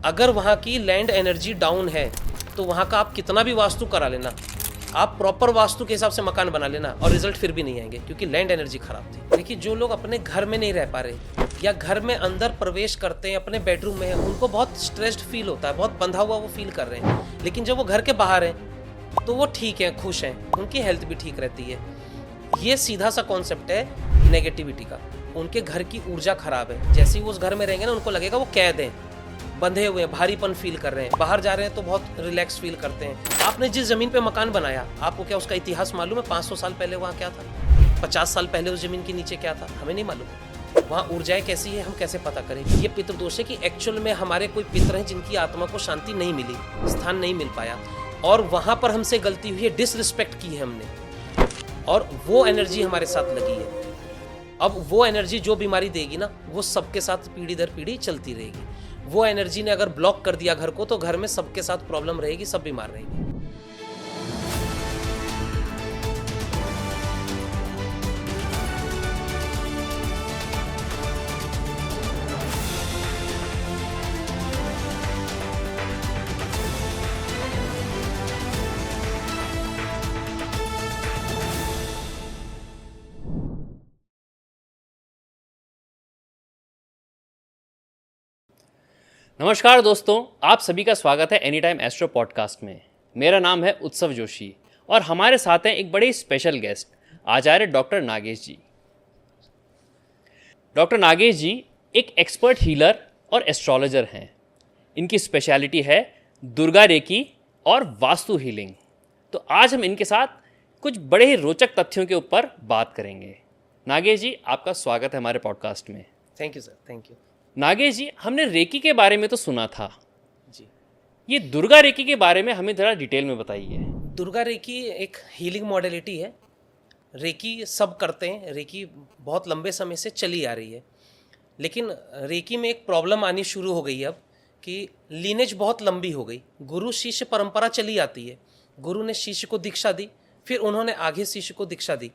अगर वहाँ की लैंड एनर्जी डाउन है तो वहाँ का आप कितना भी वास्तु करा लेना, आप प्रॉपर वास्तु के हिसाब से मकान बना लेना, और रिजल्ट फिर भी नहीं आएंगे क्योंकि लैंड एनर्जी खराब थी। देखिए, जो लोग अपने घर में नहीं रह पा रहे या घर में अंदर प्रवेश करते हैं, अपने बेडरूम में, उनको बहुत स्ट्रेस्ड फील होता है, बहुत बंधा हुआ वो फील कर रहे हैं। लेकिन जब वो घर के बाहर हैं तो वो ठीक है, खुश हैं, उनकी हेल्थ भी ठीक रहती है। ये सीधा सा कॉन्सेप्ट है नेगेटिविटी का। उनके घर की ऊर्जा खराब है, जैसे ही वो उस घर में रहेंगे ना, उनको लगेगा वो कैद हैं, बंधे हुए हैं, भारीपन फील कर रहे हैं। बाहर जा रहे हैं तो बहुत रिलैक्स फील करते हैं। आपने जिस जमीन पे मकान बनाया, आपको क्या उसका इतिहास मालूम है? 500 साल पहले वहाँ क्या था? 50 साल पहले उस जमीन के नीचे क्या था? हमें नहीं मालूम। वहाँ ऊर्जाएं कैसी है, हम कैसे पता करें? ये पितृदोष है कि एक्चुअल में हमारे कोई पितर हैं जिनकी आत्मा को शांति नहीं मिली, स्थान नहीं मिल पाया, और वहाँ पर हमसे गलती हुई है, डिसरिस्पेक्ट की है हमने, और वो एनर्जी हमारे साथ लगी है। अब वो एनर्जी जो बीमारी देगी ना, वो सबके साथ पीढ़ी दर पीढ़ी चलती रहेगी। वो एनर्जी ने अगर ब्लॉक कर दिया घर को, तो घर में सबके साथ प्रॉब्लम रहेगी, सब बीमार रहेंगे। नमस्कार दोस्तों, आप सभी का स्वागत है एनी टाइम एस्ट्रो पॉडकास्ट में। मेरा नाम है उत्सव जोशी और हमारे साथ हैं एक बड़े स्पेशल गेस्ट, आचार्य डॉक्टर नागेश जी। डॉक्टर नागेश जी एक एक्सपर्ट हीलर और एस्ट्रोलॉजर हैं। इनकी स्पेशलिटी है दुर्गा रेकी और वास्तु हीलिंग। तो आज हम इनके साथ कुछ बड़े ही रोचक तथ्यों के ऊपर बात करेंगे। नागेश जी, आपका स्वागत है हमारे पॉडकास्ट में। Thank you sir, thank you. Nagesh ji, हमने रेकी के बारे में तो सुना था जी। ये दुर्गा रेकी के बारे में हमें ज़रा डिटेल में बताइए। दुर्गा रेकी एक हीलिंग मॉडलिटी है। रेकी सब करते हैं, रेकी बहुत लंबे समय से चली आ रही है, लेकिन रेकी में एक प्रॉब्लम आनी शुरू हो गई अब कि लीनेज बहुत लंबी हो गई। गुरु शिष्य परंपरा चली आती है, गुरु ने शिष्य को दीक्षा दी, फिर उन्होंने आगे शिष्य को दीक्षा दी।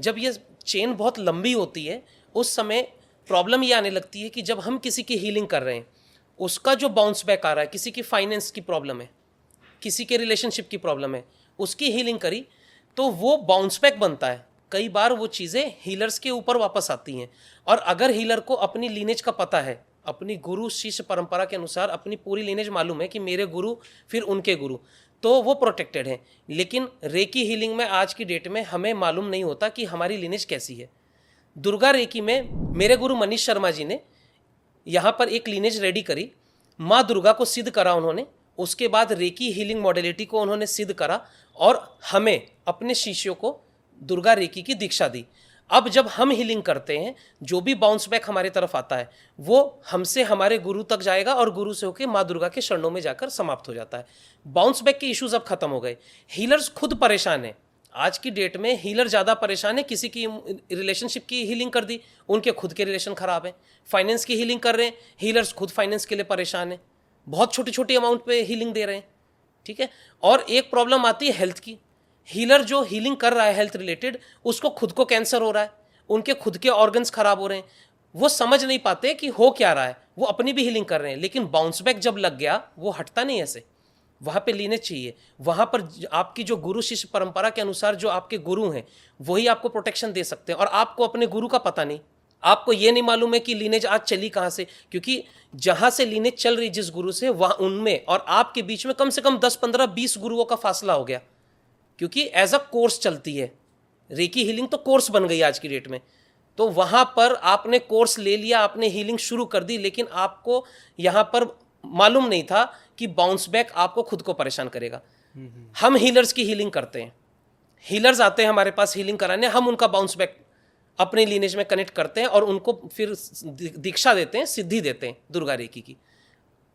जब ये चेन बहुत लंबी होती है, उस समय प्रॉब्लम ये आने लगती है कि जब हम किसी की हीलिंग कर रहे हैं, उसका जो बाउंस बैक आ रहा है, किसी की फाइनेंस की प्रॉब्लम है, किसी के रिलेशनशिप की प्रॉब्लम है, उसकी हीलिंग करी तो वो बाउंस बैक बनता है। कई बार वो चीज़ें हीलर्स के ऊपर वापस आती हैं, और अगर हीलर को अपनी लीनेज का पता है, अपनी गुरु शिष्य परंपरा के अनुसार अपनी पूरी लीनेज मालूम है कि मेरे गुरु फिर उनके गुरु, तो वो प्रोटेक्टेड हैं। लेकिन रेकी हीलिंग में आज की डेट में हमें मालूम नहीं होता कि हमारी लीनेज कैसी है। दुर्गा रेकी में मेरे गुरु मनीष शर्मा जी ने यहाँ पर एक लीनेज रेडी करी, माँ दुर्गा को सिद्ध करा उन्होंने, उसके बाद रेकी हीलिंग मॉडलिटी को उन्होंने सिद्ध करा और हमें, अपने शिष्यों को दुर्गा रेकी की दीक्षा दी। अब जब हम हीलिंग करते हैं, जो भी बाउंस बैक हमारे तरफ आता है वो हमसे हमारे गुरु तक जाएगा और गुरु से होकर माँ दुर्गा के शरणों में जाकर समाप्त हो जाता है। बाउंस बैक के इश्यूज अब खत्म हो गए। हीलर्स खुद परेशान हैं। आज की डेट में हीलर ज़्यादा परेशान है। किसी की रिलेशनशिप की हीलिंग कर दी, उनके खुद के रिलेशन ख़राब हैं। फाइनेंस की हीलिंग कर रहे हैं, हीलर्स खुद फाइनेंस के लिए परेशान हैं, बहुत छोटी छोटी अमाउंट पे हीलिंग दे रहे हैं। ठीक है। और एक प्रॉब्लम आती है हेल्थ की। हीलर जो हीलिंग कर रहा है हेल्थ रिलेटेड, उसको खुद को कैंसर हो रहा है, उनके खुद के ऑर्गन्स खराब हो रहे हैं, वो समझ नहीं पाते कि हो क्या रहा है। वो अपनी भी हीलिंग कर रहे हैं, लेकिन बाउंस बैक जब लग गया वो हटता नहीं ऐसे। वहाँ पे लीनेज चाहिए। वहाँ पर आपकी जो गुरु शिष्य परंपरा के अनुसार जो आपके गुरु हैं, वही आपको प्रोटेक्शन दे सकते हैं। और आपको अपने गुरु का पता नहीं, आपको ये नहीं मालूम है कि लीनेज आज चली कहाँ से, क्योंकि जहाँ से लीनेज चल रही जिस गुरु से, वहाँ उनमें और आपके बीच में कम से कम 10, 15, 20 गुरुओं का फासला हो गया, क्योंकि एज अ कोर्स चलती है। रेकी हीलिंग तो कोर्स बन गई आज की डेट में। तो वहाँ पर आपने कोर्स ले लिया, आपने हीलिंग शुरू कर दी, लेकिन आपको यहाँ पर मालूम नहीं था कि बाउंस बैक आपको खुद को परेशान करेगा। हम हीलर्स की हीलिंग करते हैं, हीलर्स आते हैं हमारे पास हीलिंग कराने, हम उनका बाउंस बैक अपने लीनेज में कनेक्ट करते हैं और उनको फिर दीक्षा देते हैं, सिद्धि देते हैं दुर्गा रेकी की।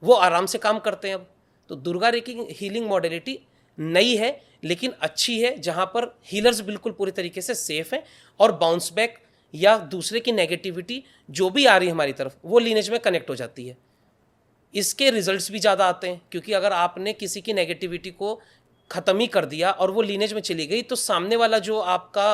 वो आराम से काम करते हैं। अब तो दुर्गा रेकी हीलिंग मॉडलिटी नई है लेकिन अच्छी है, जहाँ पर हीलर्स बिल्कुल पूरी तरीके से सेफ हैं और बाउंस बैक या दूसरे की नेगेटिविटी जो भी आ रही है हमारी तरफ, वो लीनेज में कनेक्ट हो जाती है। इसके रिजल्ट्स भी ज़्यादा आते हैं, क्योंकि अगर आपने किसी की नेगेटिविटी को ख़त्म ही कर दिया और वो लीनेज में चली गई, तो सामने वाला जो आपका,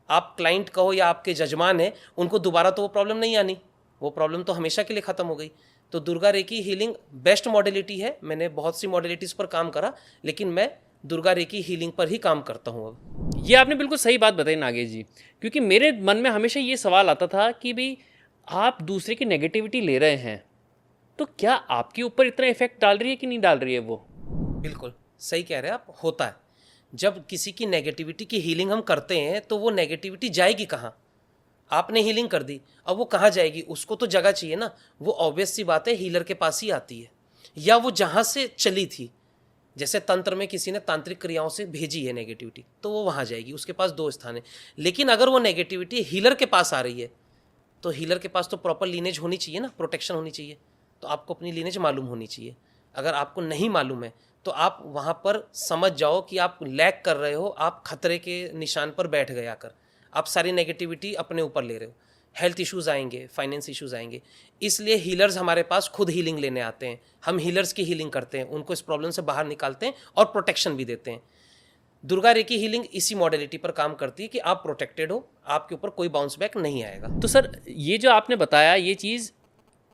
आप क्लाइंट कहो या आपके जजमान है, उनको दोबारा तो वो प्रॉब्लम नहीं आनी, वो प्रॉब्लम तो हमेशा के लिए ख़त्म हो गई। तो Durga recce healing best modality है। मैंने बहुत सी मॉडलिटीज़ पर काम करा, लेकिन मैं दुर्गा रेकी हीलिंग पर ही काम करता हूँ अब। ये आपने बिल्कुल सही बात बताई नागेश जी, क्योंकि मेरे मन में हमेशा ये सवाल आता था कि भाई आप दूसरे की नेगेटिविटी ले रहे हैं तो क्या आपके ऊपर इतना इफेक्ट डाल रही है कि नहीं डाल रही है वो। बिल्कुल सही कह रहे हैं आप। होता है, जब किसी की नेगेटिविटी की हीलिंग हम करते हैं तो वो नेगेटिविटी जाएगी कहाँ? आपने हीलिंग कर दी, अब वो कहाँ जाएगी? उसको तो जगह चाहिए ना। वो ऑब्वियस सी बात है, हीलर के पास ही आती है, या वो जहाँ से चली थी। जैसे तंत्र में किसी ने तांत्रिक क्रियाओं से भेजी है नेगेटिविटी, तो वो वहाँ जाएगी, उसके पास दो स्थान है। लेकिन अगर वो नेगेटिविटी हीलर के पास आ रही है, तो हीलर के पास तो प्रॉपर लीनेज होनी चाहिए ना, प्रोटेक्शन होनी चाहिए। तो आपको अपनी लीनेज मालूम होनी चाहिए। अगर आपको नहीं मालूम है तो आप वहाँ पर समझ जाओ कि आप लैग कर रहे हो, आप खतरे के निशान पर बैठ गए आकर। आप सारी नेगेटिविटी अपने ऊपर ले रहे हो। हेल्थ इश्यूज़ आएंगे, फाइनेंस इश्यूज़ आएंगे। इसलिए हीलर्स हमारे पास खुद हीलिंग लेने आते हैं। हम हीलर्स की हीलिंग करते हैं, उनको इस प्रॉब्लम से बाहर निकालते हैं और प्रोटेक्शन भी देते हैं। दुर्गा रेकी हीलिंग इसी मॉडलिटी पर काम करती है कि आप प्रोटेक्टेड हो, आपके ऊपर कोई बाउंस बैक नहीं आएगा। तो सर ये जो आपने बताया ये चीज़,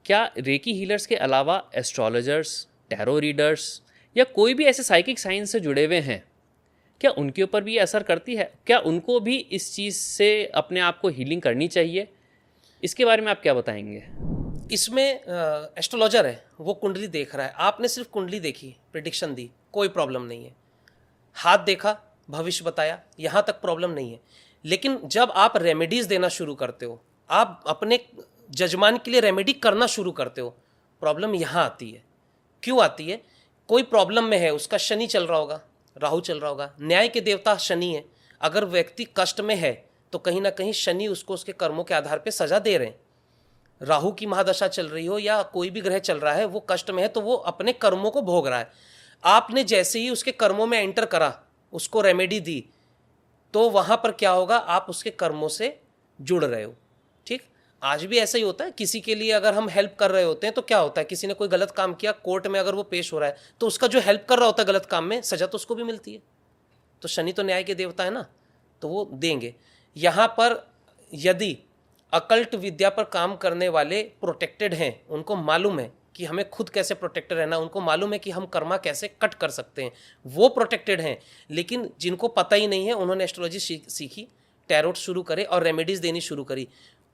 क्या रेकी हीलर्स के अलावा एस्ट्रोलॉजर्स, टैरो रीडर्स या कोई भी ऐसे साइकिक साइंस से जुड़े हुए हैं, क्या उनके ऊपर भी ये असर करती है? क्या उनको भी इस चीज़ से अपने आप को हीलिंग करनी चाहिए? इसके बारे में आप क्या बताएंगे? इसमें एस्ट्रोलॉजर है, वो कुंडली देख रहा है। आपने सिर्फ कुंडली देखी, प्रिडिक्शन दी, कोई प्रॉब्लम नहीं है। हाथ देखा, भविष्य बताया, यहाँ तक प्रॉब्लम नहीं है। लेकिन जब आप रेमेडीज़ देना शुरू करते हो, आप अपने जजमान के लिए रेमेडी करना शुरू करते हो, प्रॉब्लम यहाँ आती है। क्यों आती है? कोई प्रॉब्लम में है, उसका शनि चल रहा होगा, राहु चल रहा होगा। न्याय के देवता शनि है। अगर व्यक्ति कष्ट में है तो कहीं ना कहीं शनि उसको उसके कर्मों के आधार पर सजा दे रहे हैं। राहु की महादशा चल रही हो या कोई भी ग्रह चल रहा है, वो कष्ट में है तो वो अपने कर्मों को भोग रहा है। आपने जैसे ही उसके कर्मों में एंटर करा, उसको रेमेडी दी, तो वहाँ पर क्या होगा? आप उसके कर्मों से जुड़ रहे हो। ठीक, आज भी ऐसा ही होता है। किसी के लिए अगर हम हेल्प कर रहे होते हैं तो क्या होता है, किसी ने कोई गलत काम किया, कोर्ट में अगर वो पेश हो रहा है तो उसका जो हेल्प कर रहा होता है गलत काम में, सजा तो उसको भी मिलती है। तो शनि तो न्याय के देवता है ना, तो वो देंगे। यहाँ पर यदि अकल्ट विद्या पर काम करने वाले प्रोटेक्टेड हैं, उनको मालूम है कि हमें खुद कैसे प्रोटेक्टेड रहना, उनको मालूम है कि हम कर्मा कैसे कट कर सकते हैं, वो प्रोटेक्टेड हैं। लेकिन जिनको पता ही नहीं है, उन्होंने एस्ट्रोलॉजी सीखी, टैरोट शुरू करे और रेमेडीज़ देनी शुरू करी,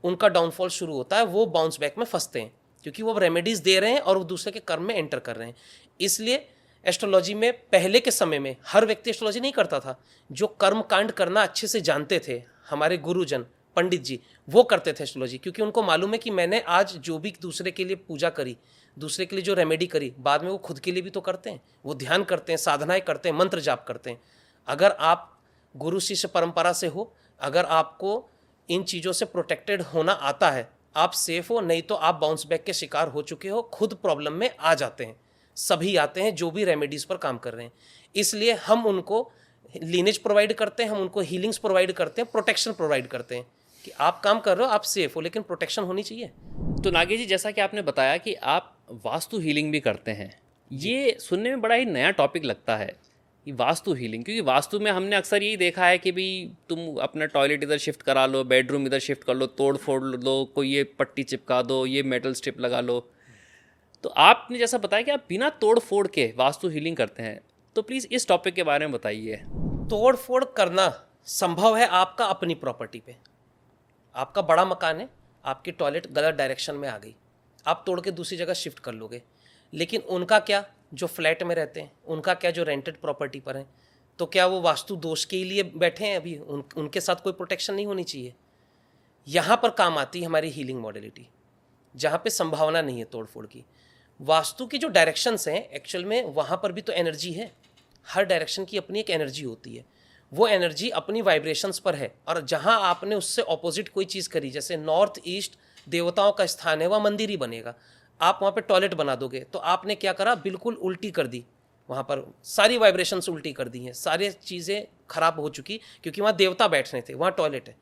उनका डाउनफॉल शुरू होता है। वो बाउंस बैक में फंसते हैं क्योंकि वो रेमेडीज़ दे रहे हैं और वो दूसरे के कर्म में एंटर कर रहे हैं। इसलिए एस्ट्रोलॉजी में पहले के समय में हर व्यक्ति एस्ट्रोलॉजी नहीं करता था। जो कर्म कांड करना अच्छे से जानते थे, हमारे गुरुजन पंडित जी, वो करते थे एस्ट्रोलॉजी, क्योंकि उनको मालूम है कि मैंने आज जो भी दूसरे के लिए पूजा करी, दूसरे के लिए जो रेमेडी करी, बाद में वो खुद के लिए भी तो करते हैं। वो ध्यान करते हैं, साधनाएं करते हैं, मंत्र जाप करते हैं। अगर आप गुरु शिष्य परंपरा से हो, अगर आपको इन चीज़ों से प्रोटेक्टेड होना आता है, आप सेफ हो। नहीं तो आप बाउंस बैक के शिकार हो चुके हो, खुद प्रॉब्लम में आ जाते हैं। सभी आते हैं जो भी रेमेडीज़ पर काम कर रहे हैं। इसलिए हम उनको लीनेज प्रोवाइड करते हैं, हम उनको हीलिंग्स प्रोवाइड करते हैं, प्रोटेक्शन प्रोवाइड करते हैं कि आप काम कर रहे हो, आप सेफ हो, लेकिन प्रोटेक्शन होनी चाहिए। तो नागेश जी, जैसा कि आपने बताया कि आप वास्तु हीलिंग भी करते हैं, ये सुनने में बड़ा ही नया टॉपिक लगता है कि वास्तु हीलिंग, क्योंकि वास्तु में हमने अक्सर यही देखा है कि भाई तुम अपना टॉयलेट इधर शिफ्ट करा लो, बेडरूम इधर शिफ्ट कर लो, तोड़ फोड़ लो, कोई ये पट्टी चिपका दो, ये मेटल स्ट्रिप लगा लो। तो आपने जैसा बताया कि आप बिना तोड़ फोड़ के वास्तु हीलिंग करते हैं, तो प्लीज़ इस टॉपिक के बारे में बताइए। तोड़ फोड़ करना संभव है आपका अपनी प्रॉपर्टी पे। आपका बड़ा मकान है, आपकी टॉयलेट गलत डायरेक्शन में आ गई, आप तोड़ के दूसरी जगह शिफ्ट कर लोगे। लेकिन उनका क्या, जो फ्लैट में रहते हैं, उनका क्या, जो रेंटेड प्रॉपर्टी पर हैं, तो क्या वो वास्तु दोष के लिए बैठे हैं अभी? उनके साथ कोई प्रोटेक्शन नहीं होनी चाहिए। यहाँ पर काम आती है हमारी हीलिंग मॉडलिटी, जहाँ पे संभावना नहीं है तोड़ फोड़ की। वास्तु की जो डायरेक्शंस हैं, एक्चुअल में वहाँ पर भी तो एनर्जी है। हर डायरेक्शन की अपनी एक एनर्जी होती है। वो एनर्जी अपनी वाइब्रेशंस पर है, और जहाँ आपने उससे ऑपोजिट कोई चीज़ करी, जैसे नॉर्थ ईस्ट देवताओं का स्थान है, वह मंदिर ही बनेगा। आप वहाँ पे टॉयलेट बना दोगे तो आपने क्या करा, बिल्कुल उल्टी कर दी। वहाँ पर सारी वाइब्रेशंस उल्टी कर दी हैं, सारी चीज़ें खराब हो चुकी, क्योंकि वहाँ देवता बैठने थे, वहाँ टॉयलेट है।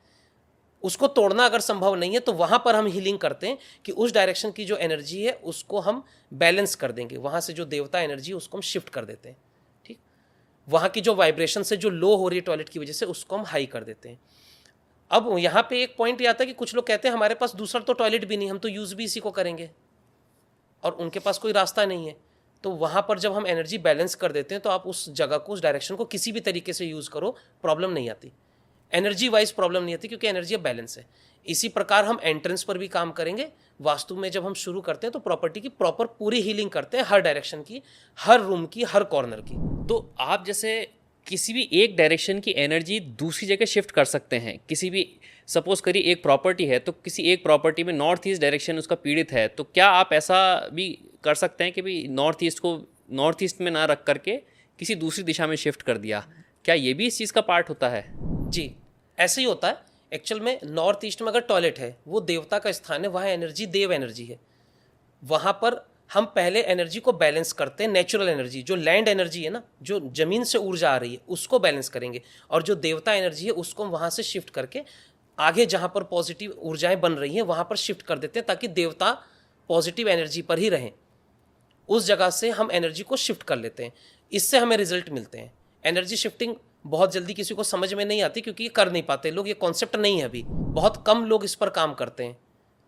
उसको तोड़ना अगर संभव नहीं है तो वहाँ पर हम हीलिंग करते हैं कि उस डायरेक्शन की जो एनर्जी है उसको हम बैलेंस कर देंगे। वहाँ से जो देवता एनर्जी है उसको हम शिफ्ट कर देते हैं। ठीक, वहाँ की जो वाइब्रेशन से जो लो हो रही है टॉयलेट की वजह से, उसको हम हाई कर देते हैं। अब यहाँ पे एक पॉइंट ये आता है कि कुछ लोग कहते हैं हमारे पास दूसरा तो टॉयलेट भी नहीं, हम तो यूज़ भी इसी को करेंगे। और उनके पास कोई रास्ता नहीं है। तो वहाँ पर जब हम एनर्जी बैलेंस कर देते हैं तो आप उस जगह को, उस डायरेक्शन को किसी भी तरीके से यूज़ करो, प्रॉब्लम नहीं आती, एनर्जी वाइज प्रॉब्लम नहीं आती, क्योंकि एनर्जी अब बैलेंस है। इसी प्रकार हम एंट्रेंस पर भी काम करेंगे। वास्तु में जब हम शुरू करते हैं तो प्रॉपर्टी की प्रॉपर पूरी हीलिंग करते हैं, हर डायरेक्शन की, हर रूम की, हर कॉर्नर की। तो आप जैसे किसी भी एक डायरेक्शन की एनर्जी दूसरी जगह शिफ्ट कर सकते हैं। किसी भी, सपोज करिए एक प्रॉपर्टी है, तो किसी एक प्रॉपर्टी में नॉर्थ ईस्ट डायरेक्शन उसका पीड़ित है, तो क्या आप ऐसा भी कर सकते हैं कि भाई नॉर्थ ईस्ट को नॉर्थ ईस्ट में ना रख करके किसी दूसरी दिशा में शिफ्ट कर दिया? क्या ये भी इस चीज़ का पार्ट होता है? जी, ऐसे ही होता है। एक्चुअल में नॉर्थ ईस्ट में अगर टॉयलेट है, वो देवता का स्थान है, वहाँ एनर्जी देव एनर्जी है। वहाँ पर हम पहले एनर्जी को बैलेंस करते हैं। नेचुरल एनर्जी, जो लैंड एनर्जी है ना, जो ज़मीन से ऊर्जा आ रही है, उसको बैलेंस करेंगे, और जो देवता एनर्जी है उसको हम वहाँ से शिफ्ट करके आगे जहाँ पर पॉजिटिव ऊर्जाएं बन रही हैं वहाँ पर शिफ्ट कर देते हैं, ताकि देवता पॉजिटिव एनर्जी पर ही रहें। उस जगह से हम एनर्जी को शिफ्ट कर लेते हैं, इससे हमें रिजल्ट मिलते हैं। एनर्जी शिफ्टिंग बहुत जल्दी किसी को समझ में नहीं आती, क्योंकि ये कर नहीं पाते लोग, ये कॉन्सेप्ट नहीं है अभी, बहुत कम लोग इस पर काम करते हैं।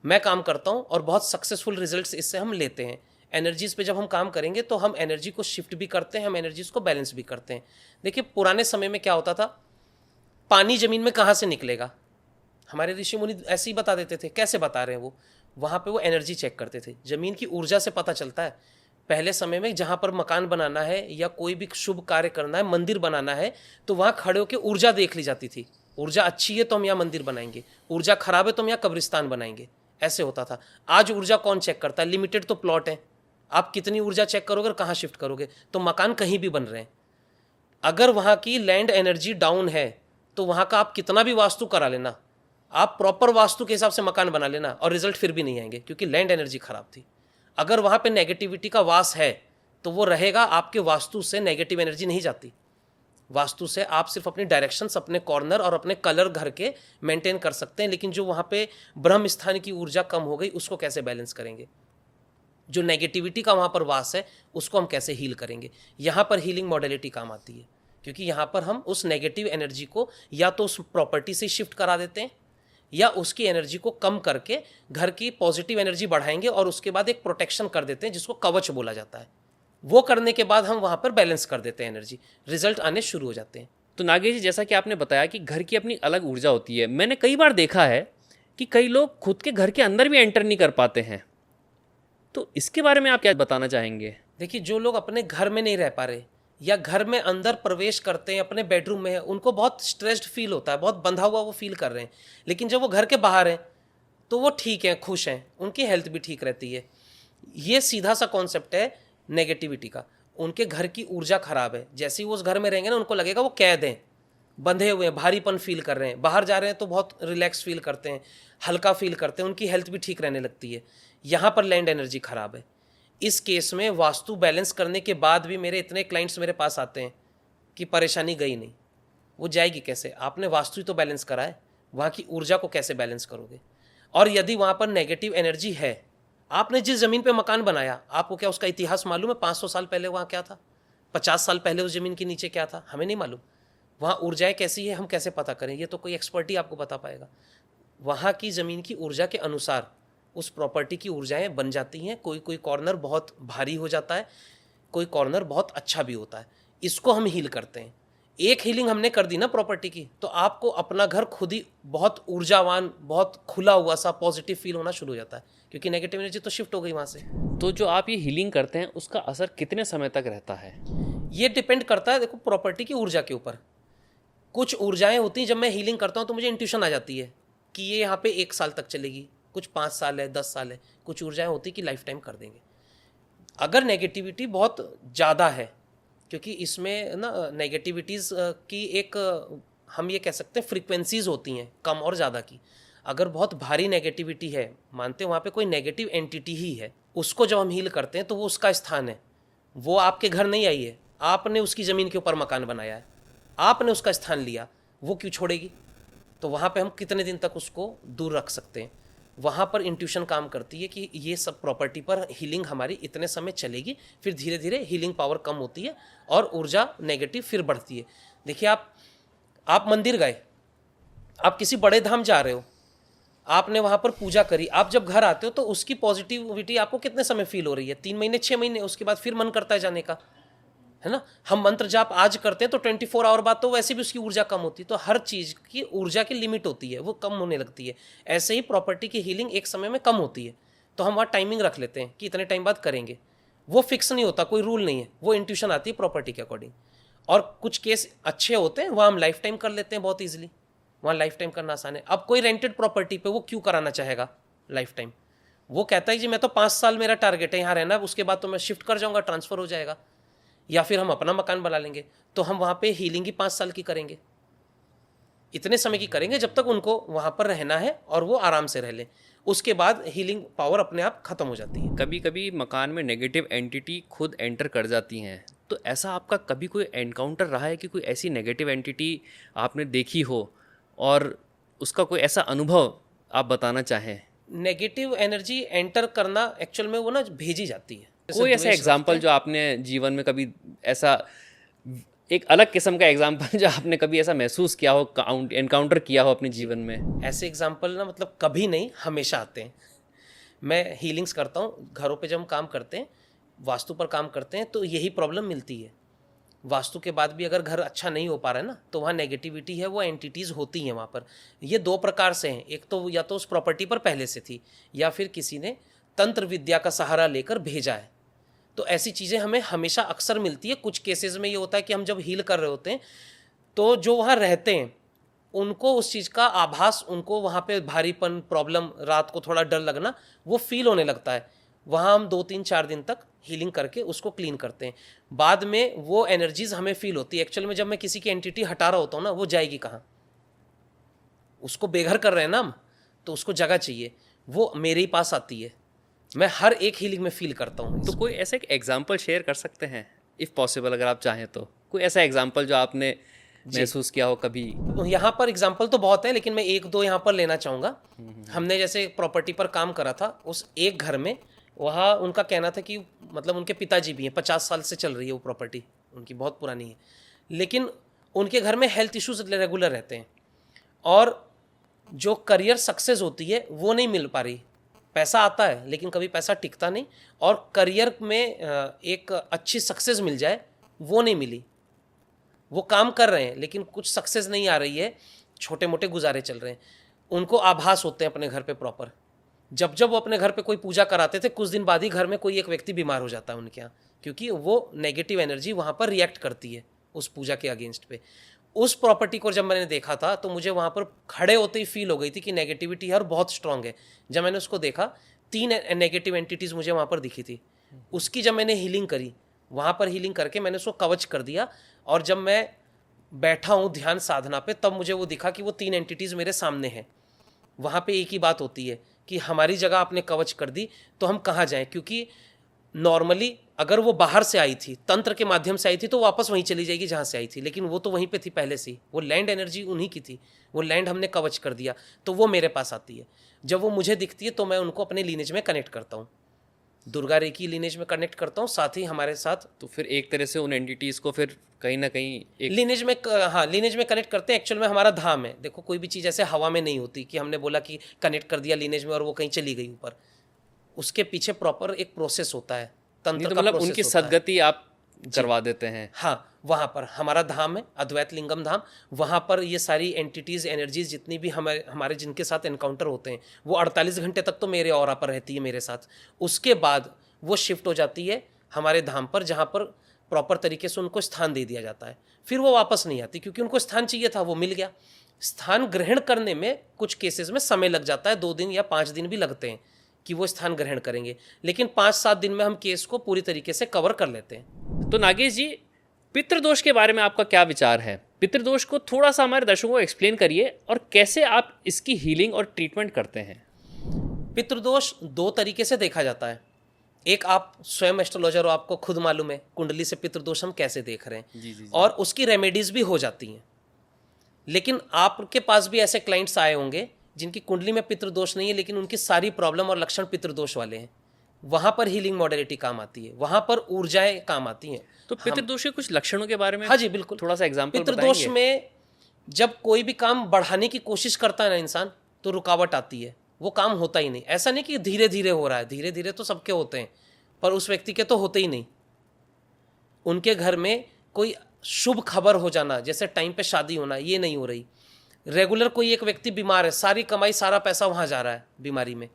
मैं काम करता हूँ और बहुत सक्सेसफुल रिजल्ट्स इससे हम लेते हैं। एनर्जीज़ पे जब हम काम करेंगे तो हम एनर्जी को शिफ्ट भी करते हैं, हम एनर्जीज़ को बैलेंस भी करते हैं। देखिए, पुराने समय में क्या होता था, पानी ज़मीन में कहाँ से निकलेगा, हमारे ऋषि मुनि ऐसे ही बता देते थे। कैसे बता रहे हैं वो? वहाँ पे वो एनर्जी चेक करते थे, ज़मीन की ऊर्जा से पता चलता है। पहले समय में जहाँ पर मकान बनाना है या कोई भी शुभ कार्य करना है, मंदिर बनाना है, तो वहाँ खड़े होकर ऊर्जा देख ली जाती थी। ऊर्जा अच्छी है तो हम यहाँ मंदिर बनाएंगे, ऊर्जा खराब है तो हम यहाँ कब्रिस्तान बनाएंगे, ऐसे होता था। आज ऊर्जा कौन चेक करता है? लिमिटेड तो प्लॉट है, आप कितनी ऊर्जा चेक करोगे और कहाँ शिफ्ट करोगे? तो मकान कहीं भी बन रहे हैं। अगर वहाँ की लैंड एनर्जी डाउन है तो वहाँ का आप कितना भी वास्तु करा लेना, आप प्रॉपर वास्तु के हिसाब से मकान बना लेना, और रिजल्ट फिर भी नहीं आएंगे, क्योंकि लैंड एनर्जी खराब थी। अगर वहाँ पे नेगेटिविटी का वास है तो वो रहेगा, आपके वास्तु से नेगेटिव एनर्जी नहीं जाती। वास्तु से आप सिर्फ अपनी डायरेक्शंस, अपने कॉर्नर और अपने कलर घर के मेंटेन कर सकते हैं, लेकिन जो वहाँ पे ब्रह्म स्थान की ऊर्जा कम हो गई उसको कैसे बैलेंस करेंगे? जो नेगेटिविटी का वहाँ पर वास है उसको हम कैसे हील करेंगे? यहाँ पर हीलिंग मॉडलिटी काम आती है, क्योंकि यहाँ पर हम उस नेगेटिव एनर्जी को या तो उस प्रॉपर्टी से शिफ्ट करा देते हैं, या उसकी एनर्जी को कम करके घर की पॉजिटिव एनर्जी बढ़ाएंगे, और उसके बाद एक प्रोटेक्शन कर देते हैं जिसको कवच बोला जाता है। वो करने के बाद हम वहाँ पर बैलेंस कर देते हैं, एनर्जी रिजल्ट आने शुरू हो जाते हैं। तो नागेश जी, जैसा कि आपने बताया कि घर की अपनी अलग ऊर्जा होती है, मैंने कई बार देखा है कि कई लोग खुद के घर के अंदर भी एंटर नहीं कर पाते हैं, तो इसके बारे में आप क्या बताना चाहेंगे? देखिए, जो लोग अपने घर में नहीं रह पा रहे या घर में अंदर प्रवेश करते हैं, अपने बेडरूम में है, उनको बहुत स्ट्रेस्ड फील होता है, बहुत बंधा हुआ वो फील कर रहे हैं। लेकिन जब वो घर के बाहर हैं तो वो ठीक हैं, खुश हैं, उनकी हेल्थ भी ठीक रहती है। ये सीधा सा कॉन्सेप्ट है नेगेटिविटी का। उनके घर की ऊर्जा खराब है, जैसे ही वो उस घर में रहेंगे ना, उनको लगेगा वो कैद हैं, बंधे हुए हैं, भारीपन फील कर रहे हैं। बाहर जा रहे हैं तो बहुत रिलैक्स फील करते हैं, हल्का फील करते हैं, उनकी हेल्थ भी ठीक रहने लगती है। यहाँ पर लैंड एनर्जी खराब है। इस केस में वास्तु बैलेंस करने के बाद भी मेरे इतने क्लाइंट्स मेरे पास आते हैं कि परेशानी गई नहीं। वो जाएगी कैसे? आपने वास्तु ही तो बैलेंस करा है, वहाँ की ऊर्जा को कैसे बैलेंस करोगे? और यदि वहाँ पर नेगेटिव एनर्जी है, आपने जिस ज़मीन पे मकान बनाया, आपको क्या उसका इतिहास मालूम है? 500 साल पहले वहाँ क्या था? 50 साल पहले उस ज़मीन के नीचे क्या था? हमें नहीं मालूम। वहाँ ऊर्जाएं कैसी है हम कैसे पता करें? ये तो कोई एक्सपर्ट ही आपको बता पाएगा। वहाँ की ज़मीन की ऊर्जा के अनुसार उस प्रॉपर्टी की ऊर्जाएं बन जाती हैं। कोई कोई कॉर्नर बहुत भारी हो जाता है, कोई कॉर्नर बहुत अच्छा भी होता है। इसको हम हील करते हैं। एक हीलिंग हमने कर दी ना प्रॉपर्टी की, तो आपको अपना घर खुद ही बहुत ऊर्जावान, बहुत खुला हुआ सा पॉजिटिव फील होना शुरू हो जाता है, क्योंकि नेगेटिव एनर्जी तो शिफ्ट हो गई वहाँ से। तो जो आप ये हीलिंग करते हैं उसका असर कितने समय तक रहता है? ये डिपेंड करता है, देखो, प्रॉपर्टी की ऊर्जा के ऊपर। कुछ ऊर्जाएं होती हैं, जब मैं हीलिंग करता हूँ तो मुझे इंट्यूशन आ जाती है कि ये यहाँ पे 1 साल तक चलेगी, कुछ 5 साल है, 10 साल है। कुछ ऊर्जाएं होती कि लाइफ टाइम कर देंगे। अगर नेगेटिविटी बहुत ज़्यादा है, क्योंकि इसमें ना नेगेटिविटीज़ की एक, हम ये कह सकते हैं, फ्रीक्वेंसीज होती हैं कम और ज़्यादा की। अगर बहुत भारी नेगेटिविटी है, मानते हैं वहाँ पे कोई नेगेटिव एंटिटी ही है, उसको जब हम हील करते हैं तो वो उसका स्थान है, वो आपके घर नहीं आई है, आपने उसकी ज़मीन के ऊपर मकान बनाया है, आपने उसका स्थान लिया, वो क्यों छोड़ेगी? तो वहाँ पे हम कितने दिन तक उसको दूर रख सकते हैं? वहाँ पर इंट्यूशन काम करती है कि ये सब प्रॉपर्टी पर हीलिंग हमारी इतने समय चलेगी, फिर धीरे धीरे हीलिंग पावर कम होती है और ऊर्जा नेगेटिव फिर बढ़ती है। देखिए, आप मंदिर गए, आप किसी बड़े धाम जा रहे हो, आपने वहां पर पूजा करी, आप जब घर आते हो तो उसकी पॉजिटिविटी आपको कितने समय फील हो रही है? 3 महीने, 6 महीने, उसके बाद फिर मन करता है जाने का, है ना? हम मंत्र जाप आज करते हैं तो 24 आवर बाद तो वैसे भी उसकी ऊर्जा कम होती है। तो हर चीज़ की ऊर्जा की लिमिट होती है, वो कम होने लगती है। ऐसे ही प्रॉपर्टी की हीलिंग एक समय में कम होती है, तो हम वहाँ टाइमिंग रख लेते हैं कि इतने टाइम बाद करेंगे। वो फिक्स नहीं होता, कोई रूल नहीं है, वो इंट्यूशन आती है प्रॉपर्टी के अकॉर्डिंग। और कुछ केस अच्छे होते हैं, वहाँ हम लाइफ टाइम कर लेते हैं बहुत ईजिली, वहाँ लाइफ टाइम करना आसान है। अब कोई रेंटेड प्रॉपर्टी पे वो क्यों कराना चाहेगा लाइफ टाइम? वो कहता है जी मैं तो 5 साल मेरा टारगेट है यहाँ रहना, उसके बाद तो मैं शिफ्ट कर जाऊँगा, ट्रांसफ़र हो जाएगा, या फिर हम अपना मकान बना लेंगे। तो हम वहाँ पे हीलिंग ही 5 साल की करेंगे, इतने समय की करेंगे जब तक उनको वहाँ पर रहना है और वो आराम से रह लें। उसके बाद हीलिंग पावर अपने आप खत्म हो जाती है। कभी कभी मकान में नेगेटिव एंटिटी खुद एंटर कर जाती हैं, तो ऐसा आपका कभी कोई एनकाउंटर रहा है कि कोई ऐसी नेगेटिव एंटिटी आपने देखी हो और उसका कोई ऐसा अनुभव आप बताना चाहें? नेगेटिव एनर्जी एंटर करना एक्चुअल में वो ना भेजी जाती है। जैसे कोई ऐसा द्वेष एग्जाम्पल रखते जो आपने जीवन में कभी ऐसा, एक अलग किस्म का एग्जाम्पल जो आपने कभी ऐसा महसूस किया हो, एनकाउंटर किया हो अपने जीवन में? हैं, ऐसे एग्जाम्पल ना मतलब कभी नहीं, हमेशा आते हैं। मैं हीलिंग्स करता हूँ घरों पे, जब हम काम करते हैं, वास्तु पर काम करते हैं, तो यही प्रॉब्लम मिलती है। वास्तु के बाद भी अगर घर अच्छा नहीं हो पा रहा है ना, तो वहाँ नेगेटिविटी है, वो एंटिटीज़ होती हैं वहाँ पर। ये 2 प्रकार से हैं, एक तो या तो उस प्रॉपर्टी पर पहले से थी, या फिर किसी ने तंत्र विद्या का सहारा लेकर भेजा है। तो ऐसी चीज़ें हमें हमेशा अक्सर मिलती है। कुछ केसेस में ये होता है कि हम जब हील कर रहे होते हैं तो जो वहाँ रहते हैं उनको उस चीज़ का आभास, उनको वहाँ पे भारीपन, प्रॉब्लम, रात को थोड़ा डर लगना, वो फील होने लगता है। वहाँ हम 2 3 4 दिन तक हीलिंग करके उसको क्लीन करते हैं। बाद में वो एनर्जीज हमें फील होती है। एक्चुअल में जब मैं किसी की एंटिटी हटा रहा होता हूँ ना, वो जाएगी कहाँ? उसको बेघर कर रहे हैं ना हम, तो उसको जगह चाहिए, वो मेरे ही पास आती है। मैं हर एक हीलिंग में फील करता हूँ। तो कोई ऐसा एक एग्जाम्पल शेयर कर सकते हैं इफ़ पॉसिबल, अगर आप चाहें तो? कोई ऐसा एग्जाम्पल जो आपने महसूस किया हो कभी? यहाँ पर एग्जाम्पल तो बहुत है, लेकिन मैं 1 2 यहाँ पर लेना चाहूँगा। हमने जैसे प्रॉपर्टी पर काम करा था, उस एक घर में, वहाँ उनका कहना था कि मतलब उनके पिताजी भी हैं, 50 साल से चल रही है वो प्रॉपर्टी, उनकी बहुत पुरानी है, लेकिन उनके घर में हेल्थ इश्यूज रेगुलर रहते हैं, और जो करियर सक्सेस होती है वो नहीं मिल पा रही। पैसा आता है लेकिन कभी पैसा टिकता नहीं, और करियर में एक अच्छी सक्सेस मिल जाए वो नहीं मिली। वो काम कर रहे हैं लेकिन कुछ सक्सेस नहीं आ रही है, छोटे मोटे गुजारे चल रहे हैं। उनको आभास होते हैं अपने घर पे प्रॉपर। जब जब वो अपने घर पे कोई पूजा कराते थे, कुछ दिन बाद ही घर में कोई एक व्यक्ति बीमार हो जाता है उनके यहाँ, क्योंकि वो नेगेटिव एनर्जी वहाँ पर रिएक्ट करती है उस पूजा के अगेंस्ट पे। उस प्रॉपर्टी को जब मैंने देखा था तो मुझे वहाँ पर खड़े होते ही फील हो गई थी कि नेगेटिविटी है और बहुत स्ट्रांग है। जब मैंने उसको देखा, 3 नेगेटिव एंटिटीज़ मुझे वहाँ पर दिखी थी। उसकी जब मैंने हीलिंग करी, वहाँ पर हीलिंग करके मैंने उसको कवच कर दिया, और जब मैं बैठा हूँ ध्यान साधना पे, तब मुझे वो दिखा कि वो 3 एंटिटीज़ मेरे सामने हैं। वहाँ पे एक ही बात होती है कि हमारी जगह आपने कवच कर दी तो हम कहाँ जाएं, क्योंकि नॉर्मली अगर वो बाहर से आई थी, तंत्र के माध्यम से आई थी, तो वापस वहीं चली जाएगी जहाँ से आई थी, लेकिन वो तो वहीं पे थी पहले से ही। वो लैंड एनर्जी उन्हीं की थी, वो लैंड हमने कवच कर दिया, तो वो मेरे पास आती है। जब वो मुझे दिखती है तो मैं उनको अपने लीनेज में कनेक्ट करता हूँ, दुर्गा रेकी लीनेज में कनेक्ट करता हूँ, साथ ही हमारे साथ। तो फिर एक तरह से उन एंटिटीज़ को फिर कहीं ना कहीं एक लीनेज में, हाँ, लीनेज में कनेक्ट करते हैं। एक्चुअल में हमारा धाम है। देखो, कोई भी चीज़ ऐसे हवा में नहीं होती कि हमने बोला कि कनेक्ट कर दिया लीनेज में और वो कहीं चली गई ऊपर। उसके पीछे प्रॉपर एक प्रोसेस होता है, नहीं, तंत्र तो का मतलब प्रोसेस उनकी होता है। सदगति आप करवा देते हैं? हाँ, वहाँ पर हमारा धाम है, अद्वैत लिंगम धाम। वहाँ पर ये सारी एंटिटीज़, एनर्जीज जितनी भी हमारे जिनके साथ एनकाउंटर होते हैं, वो 48 घंटे तक तो मेरे ऑरा पर रहती है मेरे साथ। उसके बाद वो शिफ्ट हो जाती है हमारे धाम पर, जहाँ पर प्रॉपर तरीके से उनको स्थान दे दिया जाता है। फिर वो वापस नहीं आती, क्योंकि उनको स्थान चाहिए था, वो मिल गया। स्थान ग्रहण करने में कुछ केसेस में समय लग जाता है, 2 दिन या 5 दिन भी लगते हैं कि वो स्थान ग्रहण करेंगे, लेकिन 5-7 दिन में हम केस को पूरी तरीके से कवर कर लेते हैं। तो नागेश जी, पितृदोष के बारे में आपका क्या विचार है? पितृदोष को थोड़ा सा हमारे दर्शकों को एक्सप्लेन करिए, और कैसे आप इसकी हीलिंग और ट्रीटमेंट करते हैं? पितृदोष 2 तरीके से देखा जाता है। एक, आप स्वयं एस्ट्रोलॉजर हो, आपको खुद मालूम है कुंडली से पितृदोष हम कैसे देख रहे हैं, जी। और उसकी रेमेडीज भी हो जाती हैं। लेकिन आपके पास भी ऐसे क्लाइंट्स आए होंगे जिनकी कुंडली में पितृदोष नहीं है, लेकिन उनकी सारी प्रॉब्लम और लक्षण पितृदोष वाले हैं। वहाँ पर हीलिंग मॉडलिटी काम आती है, वहाँ पर ऊर्जाएं काम आती हैं। तो पितृदोष के कुछ लक्षणों के बारे में हाँ जी, बिल्कुल, थोड़ा सा एग्जाम्पल पितृदोष में जब कोई भी काम बढ़ाने की कोशिश करता है ना इंसान, तो रुकावट आती है, वो काम होता ही नहीं। ऐसा नहीं कि धीरे धीरे हो रहा है, धीरे धीरे तो सबके होते हैं, पर उस व्यक्ति के तो होते ही नहीं। उनके घर में कोई शुभ खबर हो जाना, जैसे टाइम पे शादी होना, ये नहीं हो रही। रेगुलर कोई एक व्यक्ति बीमार है, सारी कमाई सारा पैसा वहाँ जा रहा है बीमारी में,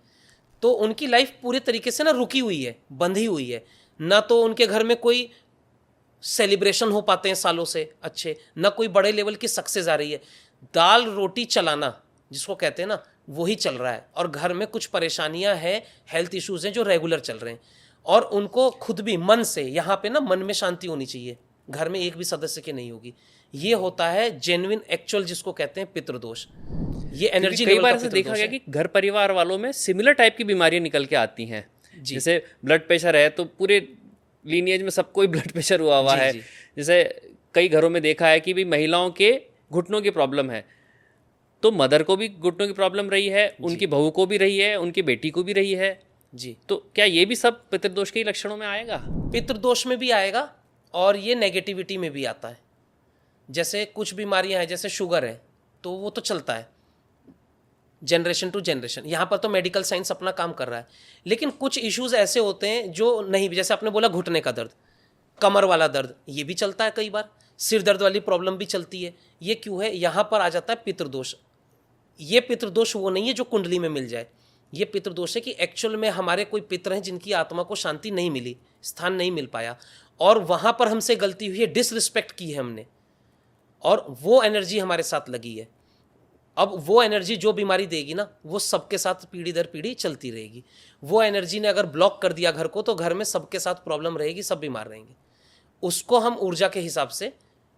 तो उनकी लाइफ पूरी तरीके से ना रुकी हुई है, बंधी हुई है। ना तो उनके घर में कोई सेलिब्रेशन हो पाते हैं सालों से अच्छे, ना कोई बड़े लेवल की सक्सेस आ रही है। दाल रोटी चलाना जिसको कहते हैं ना, वही चल रहा है। और घर में कुछ परेशानियां हैं, हेल्थ इश्यूज हैं जो रेगुलर चल रहे हैं, और उनको खुद भी मन से, यहाँ पे ना मन में शांति होनी चाहिए, घर में एक भी सदस्य की नहीं होगी। ये होता है जेन्युइन एक्चुअल जिसको कहते हैं पितृदोष। ये एनर्जी कई बार ऐसे देखा गया कि घर परिवार वालों में सिमिलर टाइप की बीमारियां निकल के आती हैं। जैसे ब्लड प्रेशर है तो पूरे लीनिएज में सबको ही ब्लड प्रेशर हुआ है। जैसे कई घरों में देखा है कि भी महिलाओं के घुटनों की प्रॉब्लम है, तो मदर को भी घुटनों की प्रॉब्लम रही है, उनकी बहू को भी रही है, उनकी बेटी को भी रही है जी। तो क्या ये भी सब पितृदोष के लक्षणों में आएगा? पितृदोष में भी आएगा और ये नेगेटिविटी में भी आता है। जैसे कुछ बीमारियां हैं, जैसे शुगर है, तो वो तो चलता है जनरेशन टू जनरेशन, यहाँ पर तो मेडिकल साइंस अपना काम कर रहा है। लेकिन कुछ इश्यूज ऐसे होते हैं जो नहीं, जैसे आपने बोला घुटने का दर्द, कमर वाला दर्द, ये भी चलता है कई बार। सिर दर्द वाली प्रॉब्लम भी चलती है। ये क्यों है? यहाँ पर आ जाता है पितृदोष। ये पितृदोष वो नहीं है जो कुंडली में मिल जाए। ये पितृदोष है कि एक्चुअल में हमारे कोई पितर हैं जिनकी आत्मा को शांति नहीं मिली, स्थान नहीं मिल पाया, और वहाँ पर हमसे गलती हुई है, डिसरिस्पेक्ट की है हमने, और वो एनर्जी हमारे साथ लगी है। अब वो एनर्जी जो बीमारी देगी ना, वो सबके साथ पीढ़ी दर पीढ़ी चलती रहेगी। वो एनर्जी ने अगर ब्लॉक कर दिया घर को, तो घर में सबके साथ प्रॉब्लम रहेगी, सब बीमार रहेंगे। उसको हम ऊर्जा के हिसाब से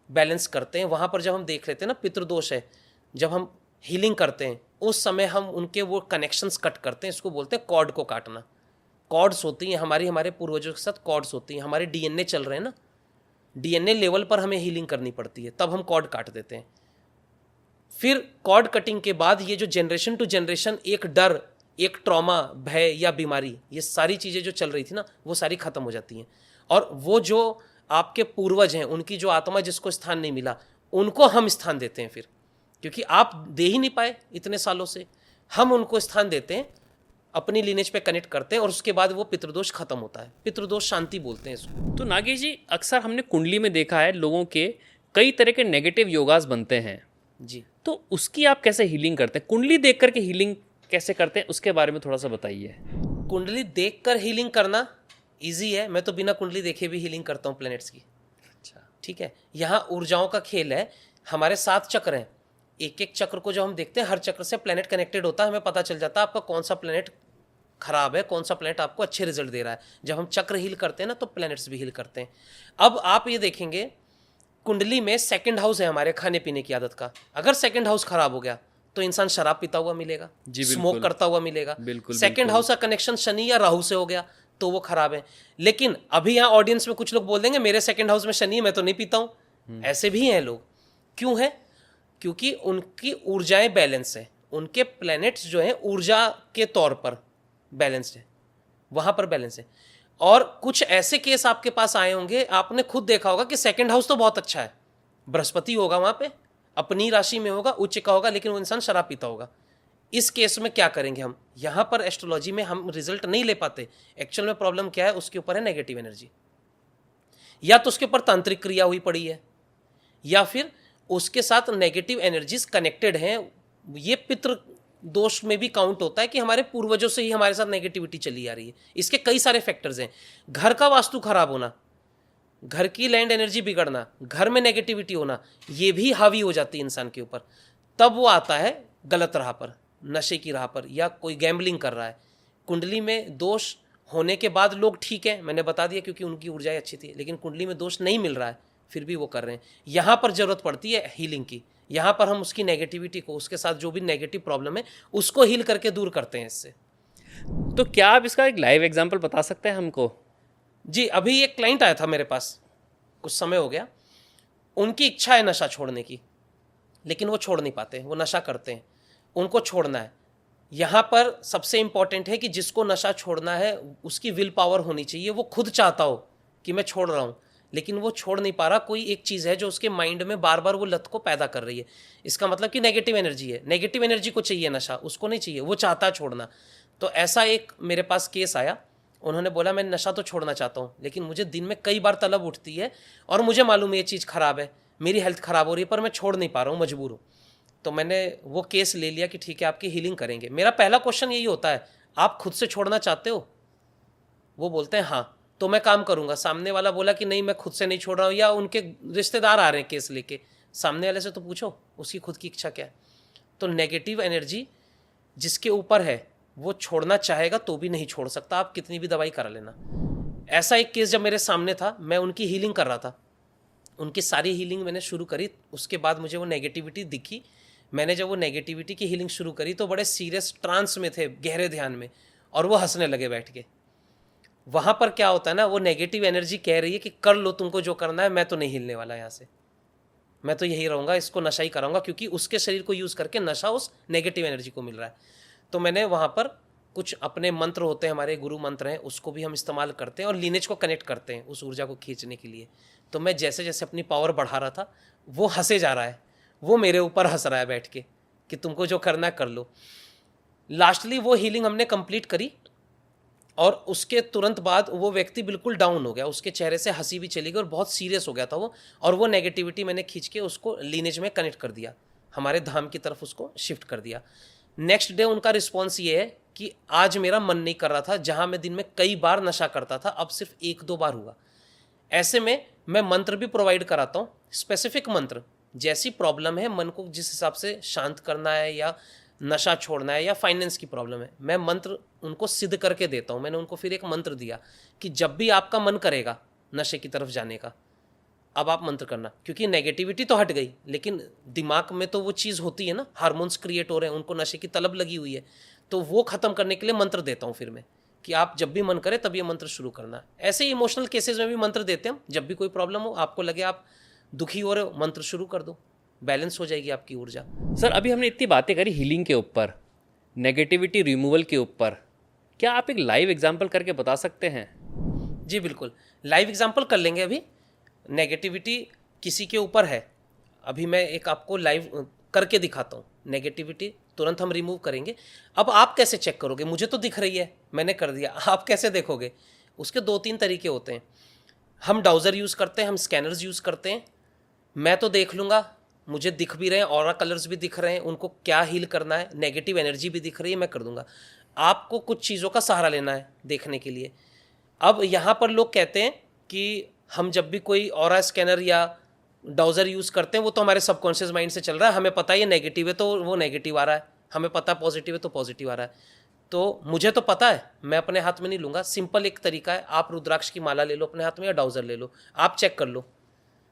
बैलेंस करते हैं। वहाँ पर जब हम देख लेते हैं ना पितृदोष है, जब हम हीलिंग करते हैं उस समय हम उनके वो कनेक्शंस कट करते हैं। इसको बोलते हैं कॉर्ड को काटना। कॉर्ड्स होती हैं हमारे पूर्वजों के साथ, कॉर्ड्स होती हैं, हमारे डीएनए चल रहे हैं ना, डीएनए लेवल पर हमें हीलिंग करनी पड़ती है, तब हम कॉर्ड काट देते हैं। फिर कॉर्ड कटिंग के बाद ये जो जनरेशन टू जनरेशन एक डर, एक ट्रॉमा, भय या बीमारी, ये सारी चीज़ें जो चल रही थी ना, वो सारी खत्म हो जाती हैं। और वो जो आपके पूर्वज हैं, उनकी जो आत्मा जिसको स्थान नहीं मिला, उनको हम स्थान देते हैं फिर, क्योंकि आप दे ही नहीं पाए इतने सालों से, हम उनको स्थान देते हैं, अपनी लिनेज पे कनेक्ट करते हैं, और उसके बाद वो पितृदोष खत्म होता है। पितृदोष शांति बोलते हैं इसको। तो नागेश जी, अक्सर हमने कुंडली में देखा है लोगों के कई तरह के नेगेटिव योगास बनते हैं जी, तो उसकी आप कैसे हीलिंग करते हैं? कुंडली देख करके हीलिंग कैसे करते हैं, उसके बारे में थोड़ा सा बताइए। कुंडली देखकर हीलिंग करना इजी है। मैं तो बिना कुंडली देखे भी हीलिंग करता हूँ प्लैनेट्स की। अच्छा, ठीक है। यहाँ ऊर्जाओं का खेल है। हमारे 7 चक्र हैं, एक एक चक्र को जब हम देखते हैं, हर चक्र से प्लैनेट कनेक्टेड होता है, हमें पता चल जाता है आपका कौन सा प्लैनेट खराब है, कौन सा प्लैनेट आपको अच्छे रिजल्ट दे रहा है। जब हम चक्र हील करते हैं ना, तो प्लैनेट्स भी हील करते हैं। अब आप ये देखेंगे, कुंडली में सेकंड हाउस है हमारे खाने पीने की आदत का। अगर सेकंड हाउस खराब हो गया तो इंसान शराब पीता हुआ मिलेगा, स्मोक करता हुआ मिलेगा। सेकंड हाउस का कनेक्शन शनि या राहु से हो गया तो वो खराब है। लेकिन अभी यहाँ ऑडियंस में कुछ लोग बोल देंगे मेरे सेकंड हाउस में शनि है, मैं तो नहीं पीता हूँ। ऐसे भी हैं लोग। क्यों है? क्योंकि उनकी ऊर्जाएं बैलेंस है, उनके प्लैनेट्स जो हैं ऊर्जा के तौर पर बैलेंस्ड है, वहाँ पर बैलेंस है। और कुछ ऐसे केस आपके पास आए होंगे, आपने खुद देखा होगा कि सेकंड हाउस तो बहुत अच्छा है, बृहस्पति होगा वहाँ पे, अपनी राशि में होगा, उच्च का होगा, लेकिन वो इंसान शराब पीता होगा। इस केस में क्या करेंगे हम? यहाँ पर एस्ट्रोलॉजी में हम रिजल्ट नहीं ले पाते। एक्चुअल में प्रॉब्लम क्या है? उसके ऊपर है नेगेटिव एनर्जी, या तो उसके ऊपर तांत्रिक क्रिया हुई पड़ी है, या फिर उसके साथ नेगेटिव एनर्जीज कनेक्टेड हैं। ये पितृ दोष में भी काउंट होता है कि हमारे पूर्वजों से ही हमारे साथ नेगेटिविटी चली आ रही है। इसके कई सारे फैक्टर्स हैं। घर का वास्तु खराब होना, घर की लैंड एनर्जी बिगड़ना, घर में नेगेटिविटी होना, ये भी हावी हो जाती है इंसान के ऊपर। तब वो आता है गलत राह पर, नशे की राह पर, या कोई गैम्बलिंग कर रहा है। कुंडली में दोष होने के बाद लोग ठीक है, मैंने बता दिया, क्योंकि उनकी ऊर्जाएं अच्छी थी, लेकिन कुंडली में दोष नहीं मिल रहा है, फिर भी वो कर रहे हैं। यहाँ पर जरूरत पड़ती है हीलिंग की। यहाँ पर हम उसकी नेगेटिविटी को, उसके साथ जो भी नेगेटिव प्रॉब्लम है, उसको हील करके दूर करते हैं इससे। तो क्या आप इसका एक लाइव एग्जांपल बता सकते हैं हमको? जी, अभी एक क्लाइंट आया था मेरे पास, कुछ समय हो गया। उनकी इच्छा है नशा छोड़ने की, लेकिन वो छोड़ नहीं पाते, वो नशा करते हैं, उनको छोड़ना है। यहाँ पर सबसे इम्पॉर्टेंट है कि जिसको नशा छोड़ना है उसकी विल पावर होनी चाहिए, वो खुद चाहता हो कि मैं छोड़ रहा हूँ। लेकिन वो छोड़ नहीं पा रहा। कोई एक चीज़ है जो उसके माइंड में बार बार वो लत को पैदा कर रही है। इसका मतलब कि नेगेटिव एनर्जी है, नेगेटिव एनर्जी को चाहिए नशा, उसको नहीं चाहिए, वो चाहता है छोड़ना। तो ऐसा एक मेरे पास केस आया, उन्होंने बोला मैं नशा तो छोड़ना चाहता हूँ, लेकिन मुझे दिन में कई बार तलब उठती है और मुझे मालूम है ये चीज़ ख़राब है, मेरी हेल्थ ख़राब हो रही है, पर मैं छोड़ नहीं पा रहा हूँ, मजबूर हूँ। तो मैंने वो केस ले लिया कि ठीक है आपकी हीलिंग करेंगे। मेरा पहला क्वेश्चन यही होता है, आप खुद से छोड़ना चाहते हो? वो बोलते हैं हाँ, तो मैं काम करूंगा। सामने वाला बोला कि नहीं मैं खुद से नहीं छोड़ रहा हूँ, या उनके रिश्तेदार आ रहे हैं केस लेके, सामने वाले से तो पूछो उसकी खुद की इच्छा क्या है। तो नेगेटिव एनर्जी जिसके ऊपर है वो छोड़ना चाहेगा तो भी नहीं छोड़ सकता, आप कितनी भी दवाई करा लेना। ऐसा एक केस जब मेरे सामने था, मैं उनकी हीलिंग कर रहा था, उनकी सारी हीलिंग मैंने शुरू करी। उसके बाद मुझे वो नेगेटिविटी दिखी। मैंने जब वो नेगेटिविटी की हीलिंग शुरू करी तो बड़े सीरियस ट्रांस में थे, गहरे ध्यान में, और वो हंसने लगे बैठ के। वहाँ पर क्या होता है ना, वो नेगेटिव एनर्जी कह रही है कि कर लो तुमको जो करना है, मैं तो नहीं हिलने वाला यहाँ से, मैं तो यही रहूँगा, इसको नशा ही कराऊंगा, क्योंकि उसके शरीर को यूज़ करके नशा उस नेगेटिव एनर्जी को मिल रहा है। तो मैंने वहाँ पर कुछ अपने मंत्र होते हैं, हमारे गुरु मंत्र हैं, उसको भी हम इस्तेमाल करते हैं और लीनेज को कनेक्ट करते हैं उस ऊर्जा को खींचने के लिए। तो मैं जैसे जैसे अपनी पावर बढ़ा रहा था, वो हंसे जा रहा है, वो मेरे ऊपर हंस रहा है बैठ के कि तुमको जो करना है कर लो। लास्टली वो हीलिंग हमने कंप्लीट करी और उसके तुरंत बाद वो व्यक्ति बिल्कुल डाउन हो गया, उसके चेहरे से हंसी भी चली गई और बहुत सीरियस हो गया था वो। और वो नेगेटिविटी मैंने खींच के उसको लीनेज में कनेक्ट कर दिया, हमारे धाम की तरफ उसको शिफ्ट कर दिया। नेक्स्ट डे उनका रिस्पॉन्स ये है कि आज मेरा मन नहीं कर रहा था, जहाँ मैं दिन में कई बार नशा करता था अब सिर्फ 1-2 बार हुआ। ऐसे में मैं मंत्र भी प्रोवाइड कराता हूँ, स्पेसिफिक मंत्र, जैसी प्रॉब्लम है, मन को जिस हिसाब से शांत करना है या नशा छोड़ना है या फाइनेंस की प्रॉब्लम है, मैं मंत्र उनको सिद्ध करके देता हूँ। मैंने उनको फिर एक मंत्र दिया कि जब भी आपका मन करेगा नशे की तरफ जाने का, अब आप मंत्र करना, क्योंकि नेगेटिविटी तो हट गई, लेकिन दिमाग में तो वो चीज़ होती है ना, हार्मोन्स क्रिएट हो रहे हैं, उनको नशे की तलब लगी हुई है, तो वो ख़त्म करने के लिए मंत्र देता हूँ फिर मैं कि आप जब भी मन करे तब ये मंत्र शुरू करना। ऐसे ही इमोशनल केसेस में भी मंत्र देते हैं, जब भी कोई प्रॉब्लम हो, आपको लगे आप दुखी हो रहे हो, मंत्र शुरू कर दो, बैलेंस हो जाएगी आपकी ऊर्जा। सर अभी हमने इतनी बातें करी हीलिंग के ऊपर, नेगेटिविटी रिमूवल के ऊपर, क्या आप एक लाइव एग्जांपल करके बता सकते हैं? जी बिल्कुल, लाइव एग्जांपल कर लेंगे। अभी नेगेटिविटी किसी के ऊपर है, अभी मैं एक आपको लाइव करके दिखाता हूँ। नेगेटिविटी तुरंत हम रिमूव करेंगे। अब आप कैसे चेक करोगे? मुझे तो दिख रही है, मैंने कर दिया, आप कैसे देखोगे? उसके 2-3 तरीके होते हैं। हम डाउजर यूज़ करते हैं, हम स्कैनर्स यूज़ करते हैं। मैं तो देख लूँगा, मुझे दिख भी रहे हैं, ऑरा कलर्स भी दिख रहे हैं, उनको क्या हील करना है, नेगेटिव एनर्जी भी दिख रही है, मैं कर दूंगा। आपको कुछ चीज़ों का सहारा लेना है देखने के लिए। अब यहाँ पर लोग कहते हैं कि हम जब भी कोई ऑरा स्कैनर या डाउजर यूज़ करते हैं, वो तो हमारे सबकॉन्शियस माइंड से चल रहा है, हमें पता है ये नेगेटिव है तो वो नेगेटिव आ रहा है, हमें पता है पॉजिटिव है तो पॉजिटिव आ रहा है। तो मुझे तो पता है, मैं अपने हाथ में नहीं लूँगा। सिंपल एक तरीका है, आप रुद्राक्ष की माला ले लो अपने हाथ में या डाउजर ले लो, आप चेक कर लो।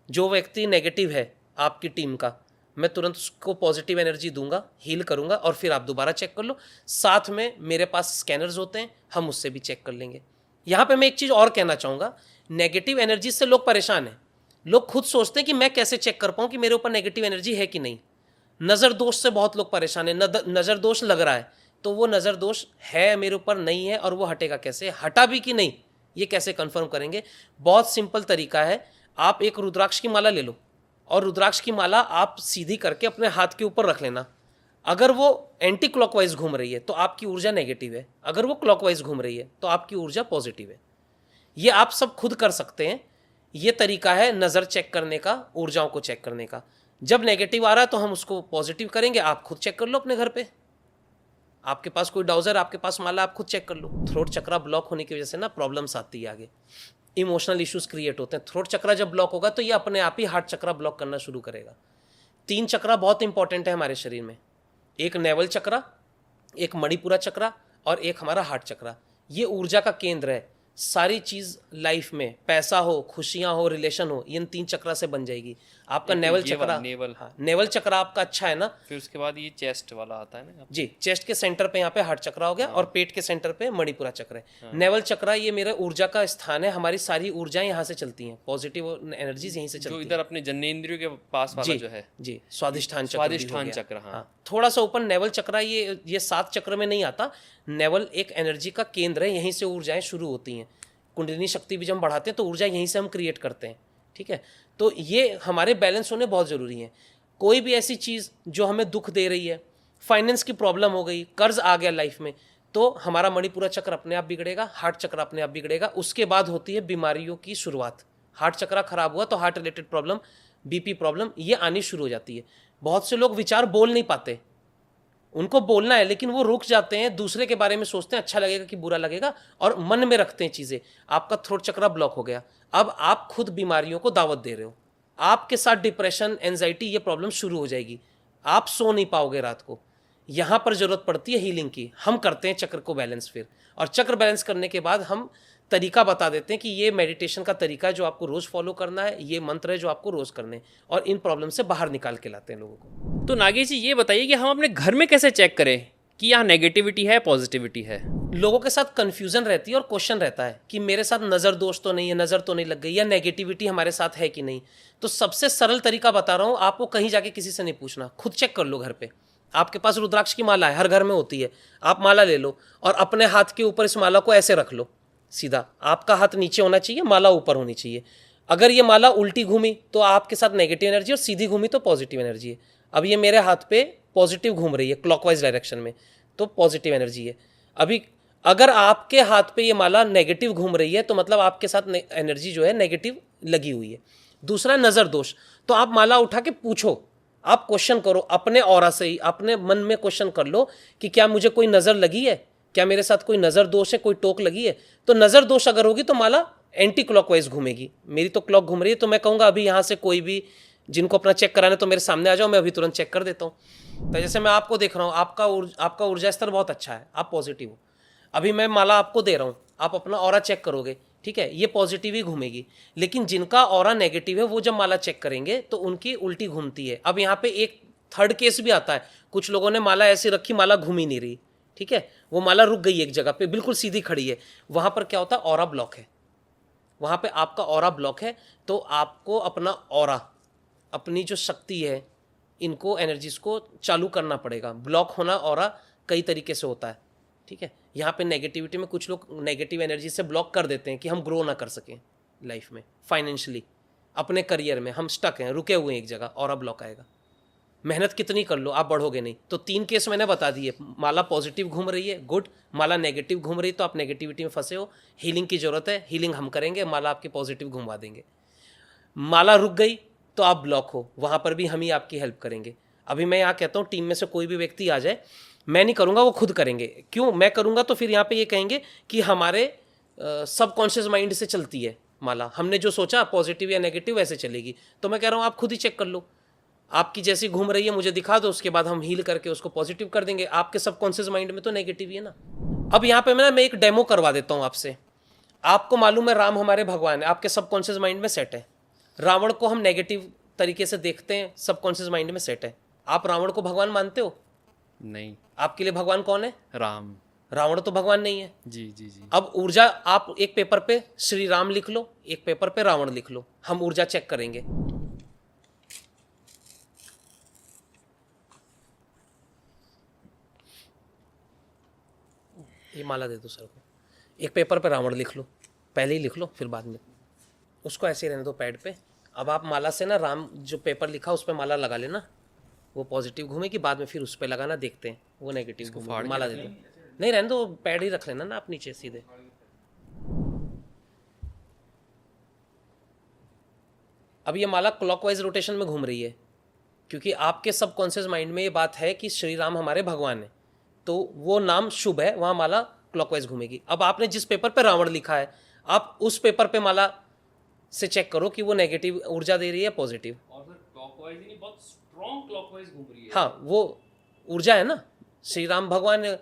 जो व्यक्ति नेगेटिव है आपकी टीम का, मैं तुरंत उसको पॉजिटिव एनर्जी दूंगा, हील करूंगा, और फिर आप दोबारा चेक कर लो। साथ में मेरे पास स्कैनर्स होते हैं, हम उससे भी चेक कर लेंगे। यहाँ पे मैं एक चीज़ और कहना चाहूँगा, नेगेटिव एनर्जी से लोग परेशान हैं। लोग खुद सोचते हैं कि मैं कैसे चेक कर पाऊँ कि मेरे ऊपर नेगेटिव एनर्जी है कि नहीं। नज़र दोष से बहुत लोग परेशान हैं। नज़र दोष लग रहा है तो वो नज़र दोष है मेरे ऊपर नहीं है, और वो हटेगा कैसे, हटा भी कि नहीं, ये कैसे कंफर्म करेंगे? बहुत सिंपल तरीका है, आप एक रुद्राक्ष की माला ले लो और रुद्राक्ष की माला आप सीधी करके अपने हाथ के ऊपर रख लेना। अगर वो एंटी क्लॉकवाइज घूम रही है तो आपकी ऊर्जा नेगेटिव है, अगर वो क्लॉकवाइज घूम रही है तो आपकी ऊर्जा पॉजिटिव है। ये आप सब खुद कर सकते हैं। ये तरीका है नज़र चेक करने का, ऊर्जाओं को चेक करने का। जब नेगेटिव आ रहा है तो हम उसको पॉजिटिव करेंगे, आप खुद चेक कर लो अपने घर पे। आपके पास कोई डाउजर, आपके पास माला, आप खुद चेक कर लो। थ्रोट चक्रा ब्लॉक होने की वजह से ना प्रॉब्लम्स आती है, आगे इमोशनल इश्यूज क्रिएट होते हैं। थ्रोट चक्रा जब ब्लॉक होगा तो ये अपने आप ही हार्ट चक्रा ब्लॉक करना शुरू करेगा। 3 चक्रा बहुत इंपॉर्टेंट है हमारे शरीर में, एक नेवल चक्रा, एक मणिपुरा चक्रा और एक हमारा हार्ट चक्रा। ये ऊर्जा का केंद्र है। सारी चीज़ लाइफ में, पैसा हो, खुशियाँ हो, रिलेशन हो, इन 3 चक्रा से बन जाएगी। आपका नेवल चक्रा, हाँ, नेवल चक्रा आपका अच्छा है ना। फिर उसके बाद ये चेस्ट वाला आता है ना जी, चेस्ट के सेंटर पे यहाँ पे हार्ट चक्रा हो गया, और पेट के सेंटर पे मणिपुरा चक्र है। नेवल चक्रा ये मेरे ऊर्जा का स्थान है, हमारी सारी ऊर्जाएं यहाँ से चलती हैं, पॉजिटिव एनर्जीज यहीं से चलती जो हैं। इधर अपने जन्नेंद्रियों के पास वाला जो है, जी, स्वादिष्ठान चक्र। स्वादिष्ठान चक्र, हाँ। थोड़ा सा ऊपर नेवल चक्रा, ये 7 चक्र में नहीं आता। नेवल एक एनर्जी का केंद्र है, यहीं से ऊर्जाएं शुरू होती हैं। कुंडलिनी शक्ति भी जब हम बढ़ाते हैं तो ऊर्जा यहीं से हम क्रिएट करते हैं। ठीक है। तो ये हमारे बैलेंस होने बहुत ज़रूरी हैं। कोई भी ऐसी चीज़ जो हमें दुख दे रही है, फाइनेंस की प्रॉब्लम हो गई, कर्ज आ गया लाइफ में, तो हमारा मणिपुरा चक्र अपने आप बिगड़ेगा, हार्ट चक्र अपने आप बिगड़ेगा। उसके बाद होती है बीमारियों की शुरुआत। हार्ट चक्र खराब हुआ तो heart related problem, BP problem ये आनी शुरू हो जाती है। बहुत से लोग विचार बोल नहीं पाते, उनको बोलना है लेकिन वो रुक जाते हैं, दूसरे के बारे में सोचते हैं अच्छा लगेगा कि बुरा लगेगा, और मन में रखते हैं चीज़ें। आपका थ्रोट चक्र ब्लॉक हो गया, अब आप खुद बीमारियों को दावत दे रहे हो। आपके साथ डिप्रेशन, एंजाइटी, ये प्रॉब्लम शुरू हो जाएगी, आप सो नहीं पाओगे रात को। यहाँ पर जरूरत पड़ती है हीलिंग की। हम करते हैं चक्र को बैलेंस फिर, और चक्र बैलेंस करने के बाद हम तरीका बता देते हैं कि ये मेडिटेशन का तरीका है जो आपको रोज़ फॉलो करना है, ये मंत्र है जो आपको रोज़ करने हैं, और इन प्रॉब्लम से बाहर निकाल के लाते हैं लोगों को। तो नागेश जी ये बताइए कि हम अपने घर में कैसे चेक करें कि यहाँ नेगेटिविटी है, पॉजिटिविटी है? लोगों के साथ कन्फ्यूजन रहती है और क्वेश्चन रहता है कि मेरे साथ नज़र दोष तो नहीं है, नज़र तो नहीं लग गई, या नेगेटिविटी हमारे साथ है कि नहीं। तो सबसे सरल तरीका बता रहा हूँ आपको, कहीं जाके किसी से नहीं पूछना, खुद चेक कर लो घर पे। आपके पास रुद्राक्ष की माला है, हर घर में होती है, आप माला ले लो और अपने हाथ के ऊपर इस माला को ऐसे रख लो सीधा। आपका हाथ नीचे होना चाहिए, माला ऊपर होनी चाहिए। अगर ये माला उल्टी घूमी तो आपके साथ नेगेटिव एनर्जी, और सीधी घूमी तो पॉजिटिव एनर्जी है। अब ये मेरे हाथ पे पॉजिटिव घूम रही है क्लॉकवाइज डायरेक्शन में, तो पॉजिटिव एनर्जी है। अभी अगर आपके हाथ पे ये माला नेगेटिव घूम रही है तो मतलब आपके साथ एनर्जी जो है नेगेटिव लगी हुई है। दूसरा, नज़र दोष। तो आप माला उठा के पूछो, आप क्वेश्चन करो अपने ऑरा से ही, अपने मन में क्वेश्चन कर लो कि क्या मुझे कोई नज़र लगी है, क्या मेरे साथ कोई नज़र दोष है, कोई टोक लगी है। तो नज़र दोष अगर होगी तो माला एंटी क्लॉकवाइज घूमेगी। मेरी तो क्लॉक घूम रही है, तो मैं कहूँगा अभी यहाँ से कोई भी जिनको अपना चेक कराना है तो मेरे सामने आ जाओ, मैं अभी तुरंत चेक कर देता हूँ। तो जैसे मैं आपको देख रहा हूँ, आपका ऊर्जा स्तर बहुत अच्छा है, आप पॉजिटिव हो। अभी मैं माला आपको दे रहा हूँ, आप अपना ऑरा चेक करोगे, ठीक है, ये पॉजिटिव ही घूमेगी। लेकिन जिनका ऑरा नेगेटिव है वो जब माला चेक करेंगे तो उनकी उल्टी घूमती है। अब यहाँ पे एक थर्ड केस भी आता है, कुछ लोगों ने माला ऐसी रखी, माला घूम ही नहीं रही, ठीक है, वो माला रुक गई एक जगह पे, बिल्कुल सीधी खड़ी है। वहाँ पर क्या होता है, ऑरा ब्लॉक है, वहाँ पे आपका ऑरा ब्लॉक है। तो आपको अपना ऑरा, अपनी जो शक्ति है, इनको एनर्जीज को चालू करना पड़ेगा। ब्लॉक होना ऑरा कई तरीके से होता है, ठीक है। यहाँ पे नेगेटिविटी में कुछ लोग नेगेटिव एनर्जी से ब्लॉक कर देते हैं कि हम ग्रो ना कर सकें लाइफ में, फाइनेंशियली, अपने करियर में हम स्टक हैं, रुके हुए हैं एक जगह, ऑरा ब्लॉक आएगा। मेहनत कितनी कर लो आप बढ़ोगे नहीं। तो 3 केस मैंने बता दिए, माला पॉजिटिव घूम रही है, गुड, माला नेगेटिव घूम रही है तो आप नेगेटिविटी में फंसे हो, हीलिंग की जरूरत है, हीलिंग हम करेंगे, माला आपकी पॉजिटिव घुमा देंगे। माला रुक गई तो आप ब्लॉक हो, वहाँ पर भी हम ही आपकी हेल्प करेंगे। अभी मैं यहाँ कहता हूँ टीम में से कोई भी व्यक्ति आ जाए, मैं नहीं करूँगा, वो खुद करेंगे। क्यों मैं करूँगा तो फिर यहाँ पे ये कहेंगे कि हमारे सबकॉन्शियस माइंड से चलती है माला, हमने जो सोचा पॉजिटिव या नेगेटिव वैसे चलेगी। तो मैं कह रहा हूँ आप खुद ही चेक कर लो, आपकी जैसी घूम रही है मुझे दिखा दो, उसके बाद हम हील करके उसको पॉजिटिव कर देंगे। आपके सबकॉन्शियस माइंड में तो नेगेटिव ही है ना। अब यहाँ पे मैं एक डेमो करवा देता हूँ आपसे। आपको मालूम है राम हमारे भगवान है, आपके सबकॉन्शियस माइंड में सेट है। रावण को हम नेगेटिव तरीके से देखते हैं, सबकॉन्शियस माइंड में सेट है। आप रावण को भगवान मानते हो? नहीं। आपके लिए भगवान कौन है? राम। रावण तो भगवान नहीं है। जी जी जी। अब ऊर्जा, आप एक पेपर पे श्री राम लिख लो, एक पेपर पे रावण लिख लो, हम ऊर्जा चेक करेंगे। ये माला दे दो सर को। एक पेपर पे रावण लिख लो, पहले ही लिख लो फिर बाद में, उसको ऐसे ही रहने दो पैड पे। अब आप माला से ना राम जो पेपर लिखा उस पर माला लगा लेना, वो पॉजिटिव घूमेगी, बाद में फिर उस पर लगाना, देखते हैं वो नेगेटिव घूमेगी। माला दे दो, नहीं रहने दो, पैड ही रख लेना ना आप नीचे सीधे। अब ये माला क्लॉकवाइज रोटेशन में घूम रही है, क्योंकि आपके सबकॉन्शियस माइंड में ये बात है कि श्री राम हमारे भगवान है, तो वो नाम शुभ है, वहाँ माला क्लॉकवाइज घूमेगी। अब आपने जिस पेपर पे रावण लिखा है, आप उस पेपर पे माला से चेक करो कि वो नेगेटिव ऊर्जा दे रही है पॉजिटिव। और सर क्लॉकवाइज ही नहीं, बहुत स्ट्रॉन्ग क्लॉकवाइज घूम रही है। हाँ, वो ऊर्जा है ना, श्री राम भगवान है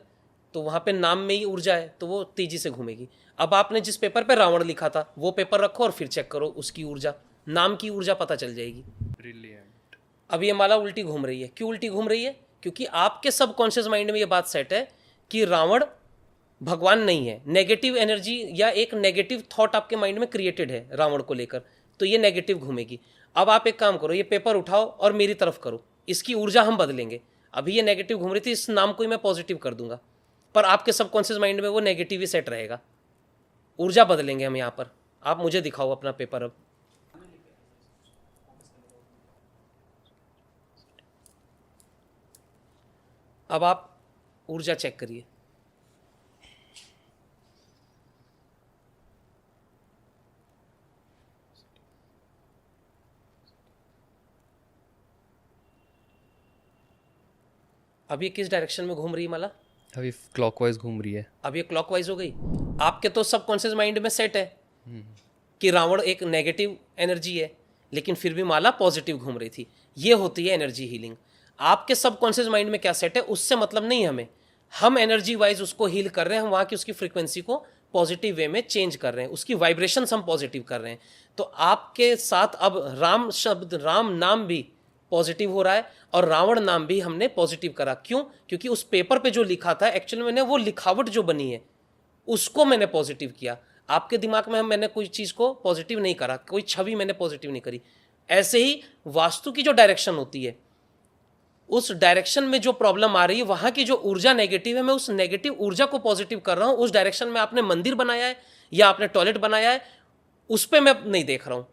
तो वहाँ पे नाम में ही ऊर्जा है, तो वो तेजी से घूमेगी। अब आपने जिस पेपर पे रावण लिखा था वो पेपर रखो और फिर चेक करो उसकी ऊर्जा, नाम की ऊर्जा पता चल जाएगी। ब्रिलियंट। अब ये माला उल्टी घूम रही है, क्यों उल्टी घूम रही है? क्योंकि आपके सबकॉन्शियस माइंड में ये बात सेट है कि रावण भगवान नहीं है। नेगेटिव एनर्जी या एक नेगेटिव थॉट आपके माइंड में क्रिएटेड है रावण को लेकर, तो ये नेगेटिव घूमेगी। अब आप एक काम करो, ये पेपर उठाओ और मेरी तरफ करो, इसकी ऊर्जा हम बदलेंगे। अभी ये नेगेटिव घूम रही थी, इस नाम को ही मैं पॉजिटिव कर दूंगा, पर आपके सबकॉन्शियस माइंड में वो नेगेटिव ही सेट रहेगा। ऊर्जा बदलेंगे हम यहाँ पर। आप मुझे दिखाओ अपना पेपर। अब अब आप ऊर्जा चेक करिए। अब ये किस डायरेक्शन में घूम रही है माला? अभी क्लॉकवाइज घूम रही है। अब ये क्लॉकवाइज हो गई। आपके तो सबकॉन्शियस माइंड में सेट है कि रावण एक नेगेटिव एनर्जी है, लेकिन फिर भी माला पॉजिटिव घूम रही थी। ये होती है एनर्जी हीलिंग। आपके सबकॉन्शियस माइंड में क्या सेट है उससे मतलब नहीं हमें, हम एनर्जी वाइज उसको हील कर रहे हैं, हम वहाँ की उसकी फ्रीक्वेंसी को पॉजिटिव वे में चेंज कर रहे हैं, उसकी वाइब्रेशंस हम पॉजिटिव कर रहे हैं। तो आपके साथ अब राम शब्द, राम नाम भी पॉजिटिव हो रहा है और रावण नाम भी हमने पॉजिटिव करा। क्यों? क्योंकि उस पेपर पे जो लिखा था एक्चुअली मैंने वो लिखावट जो बनी है उसको मैंने पॉजिटिव किया। आपके दिमाग में मैंने कोई चीज़ को पॉजिटिव नहीं करा, कोई छवि मैंने पॉजिटिव नहीं करी। ऐसे ही वास्तु की जो डायरेक्शन होती है, उस डायरेक्शन में जो प्रॉब्लम आ रही है, वहाँ की जो ऊर्जा नेगेटिव है, मैं उस नेगेटिव ऊर्जा को पॉजिटिव कर रहा हूँ। उस डायरेक्शन में आपने मंदिर बनाया है या आपने टॉयलेट बनाया है, उस पर मैं नहीं देख रहा हूँ,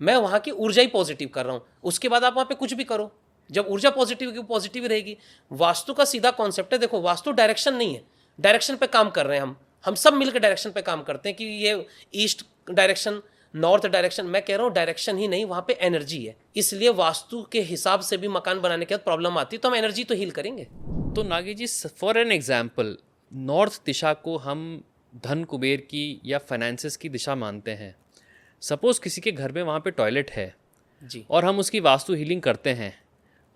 मैं वहाँ की ऊर्जा ही पॉजिटिव कर रहा हूँ। उसके बाद आप वहाँ पे कुछ भी करो, जब ऊर्जा पॉजिटिव की पॉजिटिव रहेगी। वास्तु का सीधा कॉन्सेप्ट है, देखो वास्तु डायरेक्शन नहीं है, डायरेक्शन पे काम कर रहे हैं हम सब मिलकर डायरेक्शन पे काम करते हैं कि ये ईस्ट डायरेक्शन, नॉर्थ डायरेक्शन। मैं कह रहा हूँ डायरेक्शन ही नहीं, वहाँ पे एनर्जी है। इसलिए वास्तु के हिसाब से भी मकान बनाने के बाद प्रॉब्लम आती है, तो हम एनर्जी तो हील करेंगे। तो नागी जी, फॉर एन एग्जाम्पल, नॉर्थ दिशा को हम धन कुबेर की या फाइनेंसिस की दिशा मानते हैं। सपोज किसी के घर में वहाँ पे टॉयलेट है जी, और हम उसकी वास्तु हीलिंग करते हैं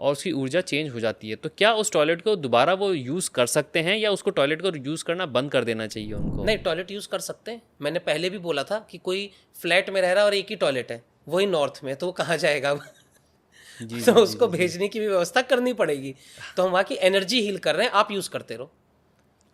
और उसकी ऊर्जा चेंज हो जाती है, तो क्या उस टॉयलेट को दोबारा वो यूज़ कर सकते हैं या उसको टॉयलेट को यूज़ करना बंद कर देना चाहिए उनको? नहीं, टॉयलेट यूज़ कर सकते हैं। मैंने पहले भी बोला था कि कोई फ्लैट में रह रहा है और एक ही टॉयलेट है, वही नॉर्थ में, तो वो कहाँ जाएगा अब? जी तो उसको भेजने की भी व्यवस्था करनी पड़ेगी। तो हम वहाँ की एनर्जी हील कर रहे हैं, आप यूज़ करते रहो।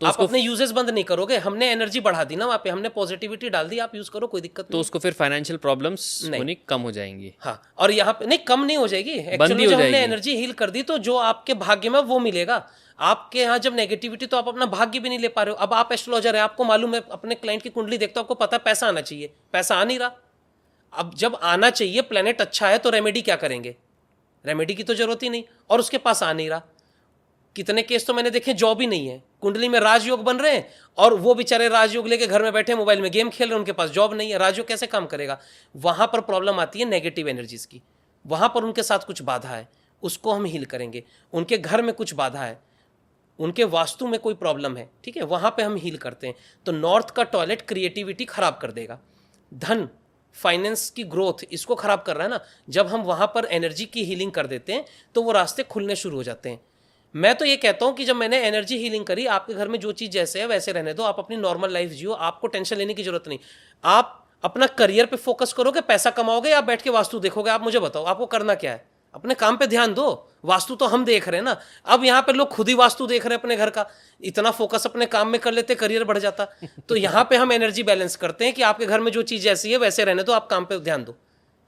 तो आप उसको अपने यूजेस बंद नहीं करोगे, हमने एनर्जी बढ़ा दी ना वहाँ पे, हमने पॉजिटिविटी डाल दी, आप यूज़ करो, कोई दिक्कत तो नहीं। उसको फिर फाइनेंशियल प्रॉब्लम्स नहीं। होनी कम हो जाएंगी। हाँ, और यहाँ पे नहीं, कम नहीं हो जाएगी बंद एक्चुअली। ही हो जब हमने जाएगी। एनर्जी हील कर दी तो जो आपके भाग्य में वो मिलेगा। आपके यहाँ जब नेगेटिविटी, तो आप अपना भाग्य भी नहीं ले पा रहे हो। अब आप एस्ट्रोलॉजर है, आपको मालूम है, अपने क्लाइंट की कुंडली देखते हो, आपको पता है पैसा आना चाहिए, पैसा आ नहीं रहा। अब जब आना चाहिए, प्लेनेट अच्छा है, तो रेमेडी क्या करेंगे? रेमेडी की तो जरूरत ही नहीं, और उसके पास आ नहीं रहा। कितने केस तो मैंने देखे, जॉब ही नहीं है, कुंडली में राजयोग बन रहे हैं और वो बेचारे राजयोग लेके घर में बैठे मोबाइल में गेम खेल रहे हैं, उनके पास जॉब नहीं है, राजयोग कैसे काम करेगा? वहां पर प्रॉब्लम आती है नेगेटिव एनर्जीज की, वहां पर उनके साथ कुछ बाधा है, उसको हम हील करेंगे। उनके घर में कुछ बाधा है, उनके वास्तु में कोई प्रॉब्लम है, ठीक है, वहां पे हम हील करते हैं। तो नॉर्थ का टॉयलेट क्रिएटिविटी खराब कर देगा, धन, फाइनेंस की ग्रोथ, इसको खराब कर रहा है ना। जब हम वहां पर एनर्जी की हीलिंग कर देते हैं तो वो रास्ते खुलने शुरू हो जाते हैं। मैं तो ये कहता हूं कि जब मैंने एनर्जी हीलिंग करी, आपके घर में जो चीज़ जैसे है वैसे रहने दो, आप अपनी नॉर्मल लाइफ जियो, आपको टेंशन लेने की जरूरत नहीं। आप अपना करियर पे फोकस करोगे, पैसा कमाओगे, या बैठ के वास्तु देखोगे? आप मुझे बताओ, आपको करना क्या है? अपने काम पे ध्यान दो। वास्तु तो हम देख रहे हैं ना, अब यहाँ पे लोग खुद ही वास्तु देख रहे हैं अपने घर का। इतना फोकस अपने काम में कर लेते, करियर बढ़ जाता। तो यहाँ पे हम एनर्जी बैलेंस करते हैं कि आपके घर में जो चीज़ जैसी है वैसे रहने दो, आप काम पे ध्यान दो।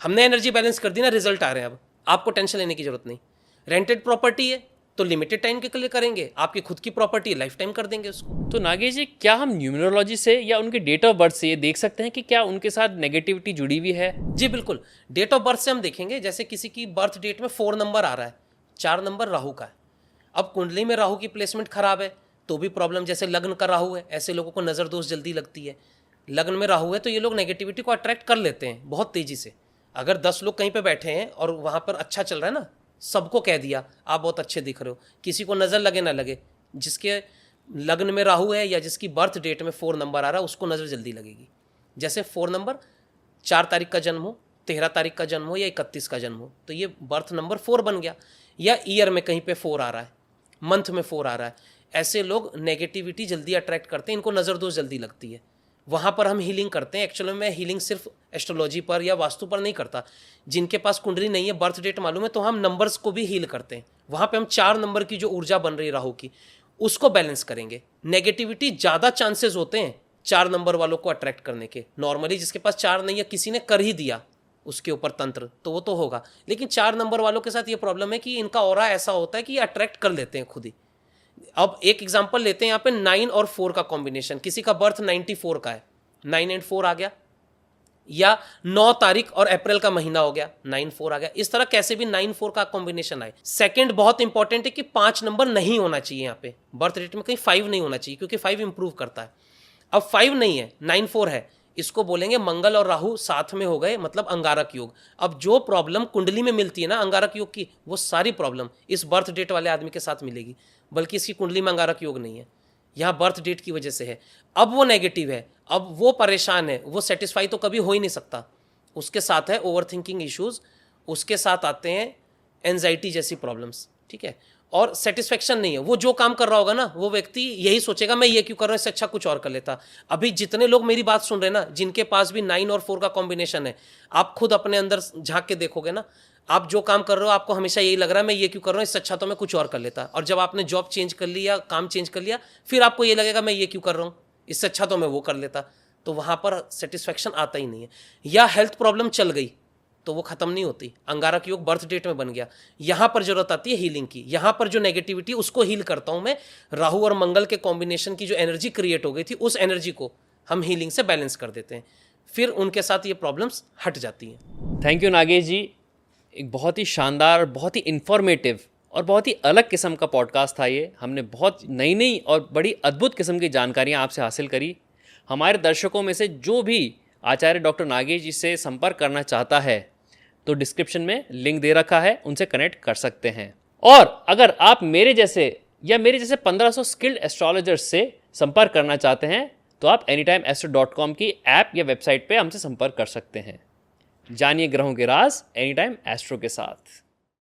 हमने एनर्जी बैलेंस कर दी ना, रिजल्ट आ रहे हैं। अब आपको टेंशन लेने की जरूरत नहीं। रेंटेड प्रॉपर्टी है तो लिमिटेड टाइम के लिए करेंगे, आपकी खुद की प्रॉपर्टी लाइफ टाइम कर देंगे उसको। तो नागेश जी, क्या हम न्यूमरोलॉजी से या उनके डेट ऑफ बर्थ से ये देख सकते हैं कि क्या उनके साथ नेगेटिविटी जुड़ी हुई है? जी बिल्कुल, डेट ऑफ बर्थ से हम देखेंगे। जैसे किसी की बर्थ डेट में 4 नंबर आ रहा है, 4 नंबर राहु का है। अब कुंडली में राहु की प्लेसमेंट खराब है तो भी प्रॉब्लम। जैसे लग्न का राहु है, ऐसे लोगों को नज़र दोष जल्दी लगती है। लग्न में राहु है तो ये लोग नेगेटिविटी को अट्रैक्ट कर लेते हैं बहुत तेजी से। अगर 10 लोग कहीं पे बैठे हैं और वहाँ पर अच्छा चल रहा है ना, सबको कह दिया आप बहुत अच्छे दिख रहे हो, किसी को नज़र लगे ना लगे, जिसके लग्न में राहु है या जिसकी बर्थ डेट में 4 नंबर आ रहा है उसको नज़र जल्दी लगेगी। जैसे 4 नंबर 4 तारीख का जन्म हो, 13 तारीख का जन्म हो या 31 का जन्म हो, तो ये बर्थ नंबर 4 बन गया। या ईयर में कहीं पे 4 आ रहा है, मंथ में 4 आ रहा है, ऐसे लोग नेगेटिविटी जल्दी अट्रैक्ट करते हैं, इनको नज़र दोष जल्दी लगती है। वहाँ पर हम हीलिंग करते हैं। एक्चुअली मैं हीलिंग सिर्फ एस्ट्रोलॉजी पर या वास्तु पर नहीं करता। जिनके पास कुंडली नहीं है, बर्थ डेट मालूम है, तो हम नंबर्स को भी हील करते हैं। वहाँ पे हम 4 नंबर की जो ऊर्जा बन रही है राहु की, उसको बैलेंस करेंगे। नेगेटिविटी ज़्यादा चांसेस होते हैं 4 नंबर वालों को अट्रैक्ट करने के। नॉर्मली जिसके पास 4 नहीं है, किसी ने कर ही दिया उसके ऊपर तंत्र, तो वो तो होगा। लेकिन 4 नंबर वालों के साथ ये प्रॉब्लम है कि इनका ऑरा ऐसा होता है कि ये अट्रैक्ट कर लेते हैं खुद ही। अब एक एग्जाम्पल लेते हैं यहाँ पे 9 और 4 का कॉम्बिनेशन। किसी का बर्थ 94 का है, 9 और 4 आ गया, या 9 तारीख और अप्रैल का महीना हो गया, 9-4 आ गया। इस तरह कैसे भी 9-4 का कॉम्बिनेशन आए। सेकंड बहुत इंपॉर्टेंट है कि 5 नंबर नहीं होना चाहिए यहाँ पे, बर्थ डेट में कहीं 5 नहीं होना चाहिए, क्योंकि 5 इंप्रूव करता है। अब 5 नहीं है, 9-4 है, इसको बोलेंगे मंगल और राहु साथ में हो गए, मतलब अंगारक योग। अब जो प्रॉब्लम कुंडली में मिलती है ना अंगारक योग की, वो सारी प्रॉब्लम इस बर्थ डेट वाले आदमी के साथ मिलेगी, बल्कि इसकी कुंडली में अंगारक योग नहीं है, यहाँ बर्थ डेट की वजह से है। अब वो नेगेटिव है, अब वो परेशान है, वो सेटिस्फाई तो कभी हो ही नहीं सकता। उसके साथ है ओवर थिंकिंग इश्यूज, उसके साथ आते हैं एंजाइटी जैसी प्रॉब्लम्स, ठीक है, और सेटिस्फेक्शन नहीं है। वो जो काम कर रहा होगा ना, वो व्यक्ति यही सोचेगा मैं ये क्यों कर रहा हूँ, इससे अच्छा कुछ और कर लेता। अभी जितने लोग मेरी बात सुन रहे हैं ना, जिनके पास भी 9 और 4 का कॉम्बिनेशन है, आप खुद अपने अंदर झांक के देखोगे ना, आप जो काम कर रहे हो आपको हमेशा यही लग रहा है मैं ये क्यों कर रहा हूँ, इससे अच्छा तो मैं कुछ और कर लेता। और जब आपने जॉब चेंज कर लिया, काम चेंज कर लिया, फिर आपको ये लगेगा मैं ये क्यों कर रहा हूँ, इससे अच्छा तो मैं वो कर लेता। तो वहाँ पर सेटिस्फेक्शन आता ही नहीं है। या हेल्थ प्रॉब्लम चल गई तो वो खत्म नहीं होती, अंगारक योग बर्थ डेट में बन गया, यहाँ पर जरूरत आती है हीलिंग की। यहाँ पर जो नेगेटिविटी उसको हील करता हूँ मैं, राहु और मंगल के कॉम्बिनेशन की जो एनर्जी क्रिएट हो गई थी, उस एनर्जी को हम हीलिंग से बैलेंस कर देते हैं, फिर उनके साथ ये प्रॉब्लम्स हट जाती हैं। थैंक यू नागेश जी, एक बहुत ही शानदार, बहुत ही इन्फॉर्मेटिव और बहुत ही अलग किस्म का पॉडकास्ट था ये। हमने बहुत नई नई और बड़ी अद्भुत किस्म की जानकारियाँ आपसे हासिल करी। हमारे दर्शकों में से जो भी आचार्य डॉक्टर नागेश जी से संपर्क करना चाहता है तो डिस्क्रिप्शन में लिंक दे रखा है, उनसे कनेक्ट कर सकते हैं। और अगर आप मेरे जैसे 1500 स्किल्ड एस्ट्रोलॉजर्स से संपर्क करना चाहते हैं तो आप anytimeastro.com की ऐप या वेबसाइट पे हमसे संपर्क कर सकते हैं। जानिए ग्रहों के राज एनीटाइम एस्ट्रो के साथ।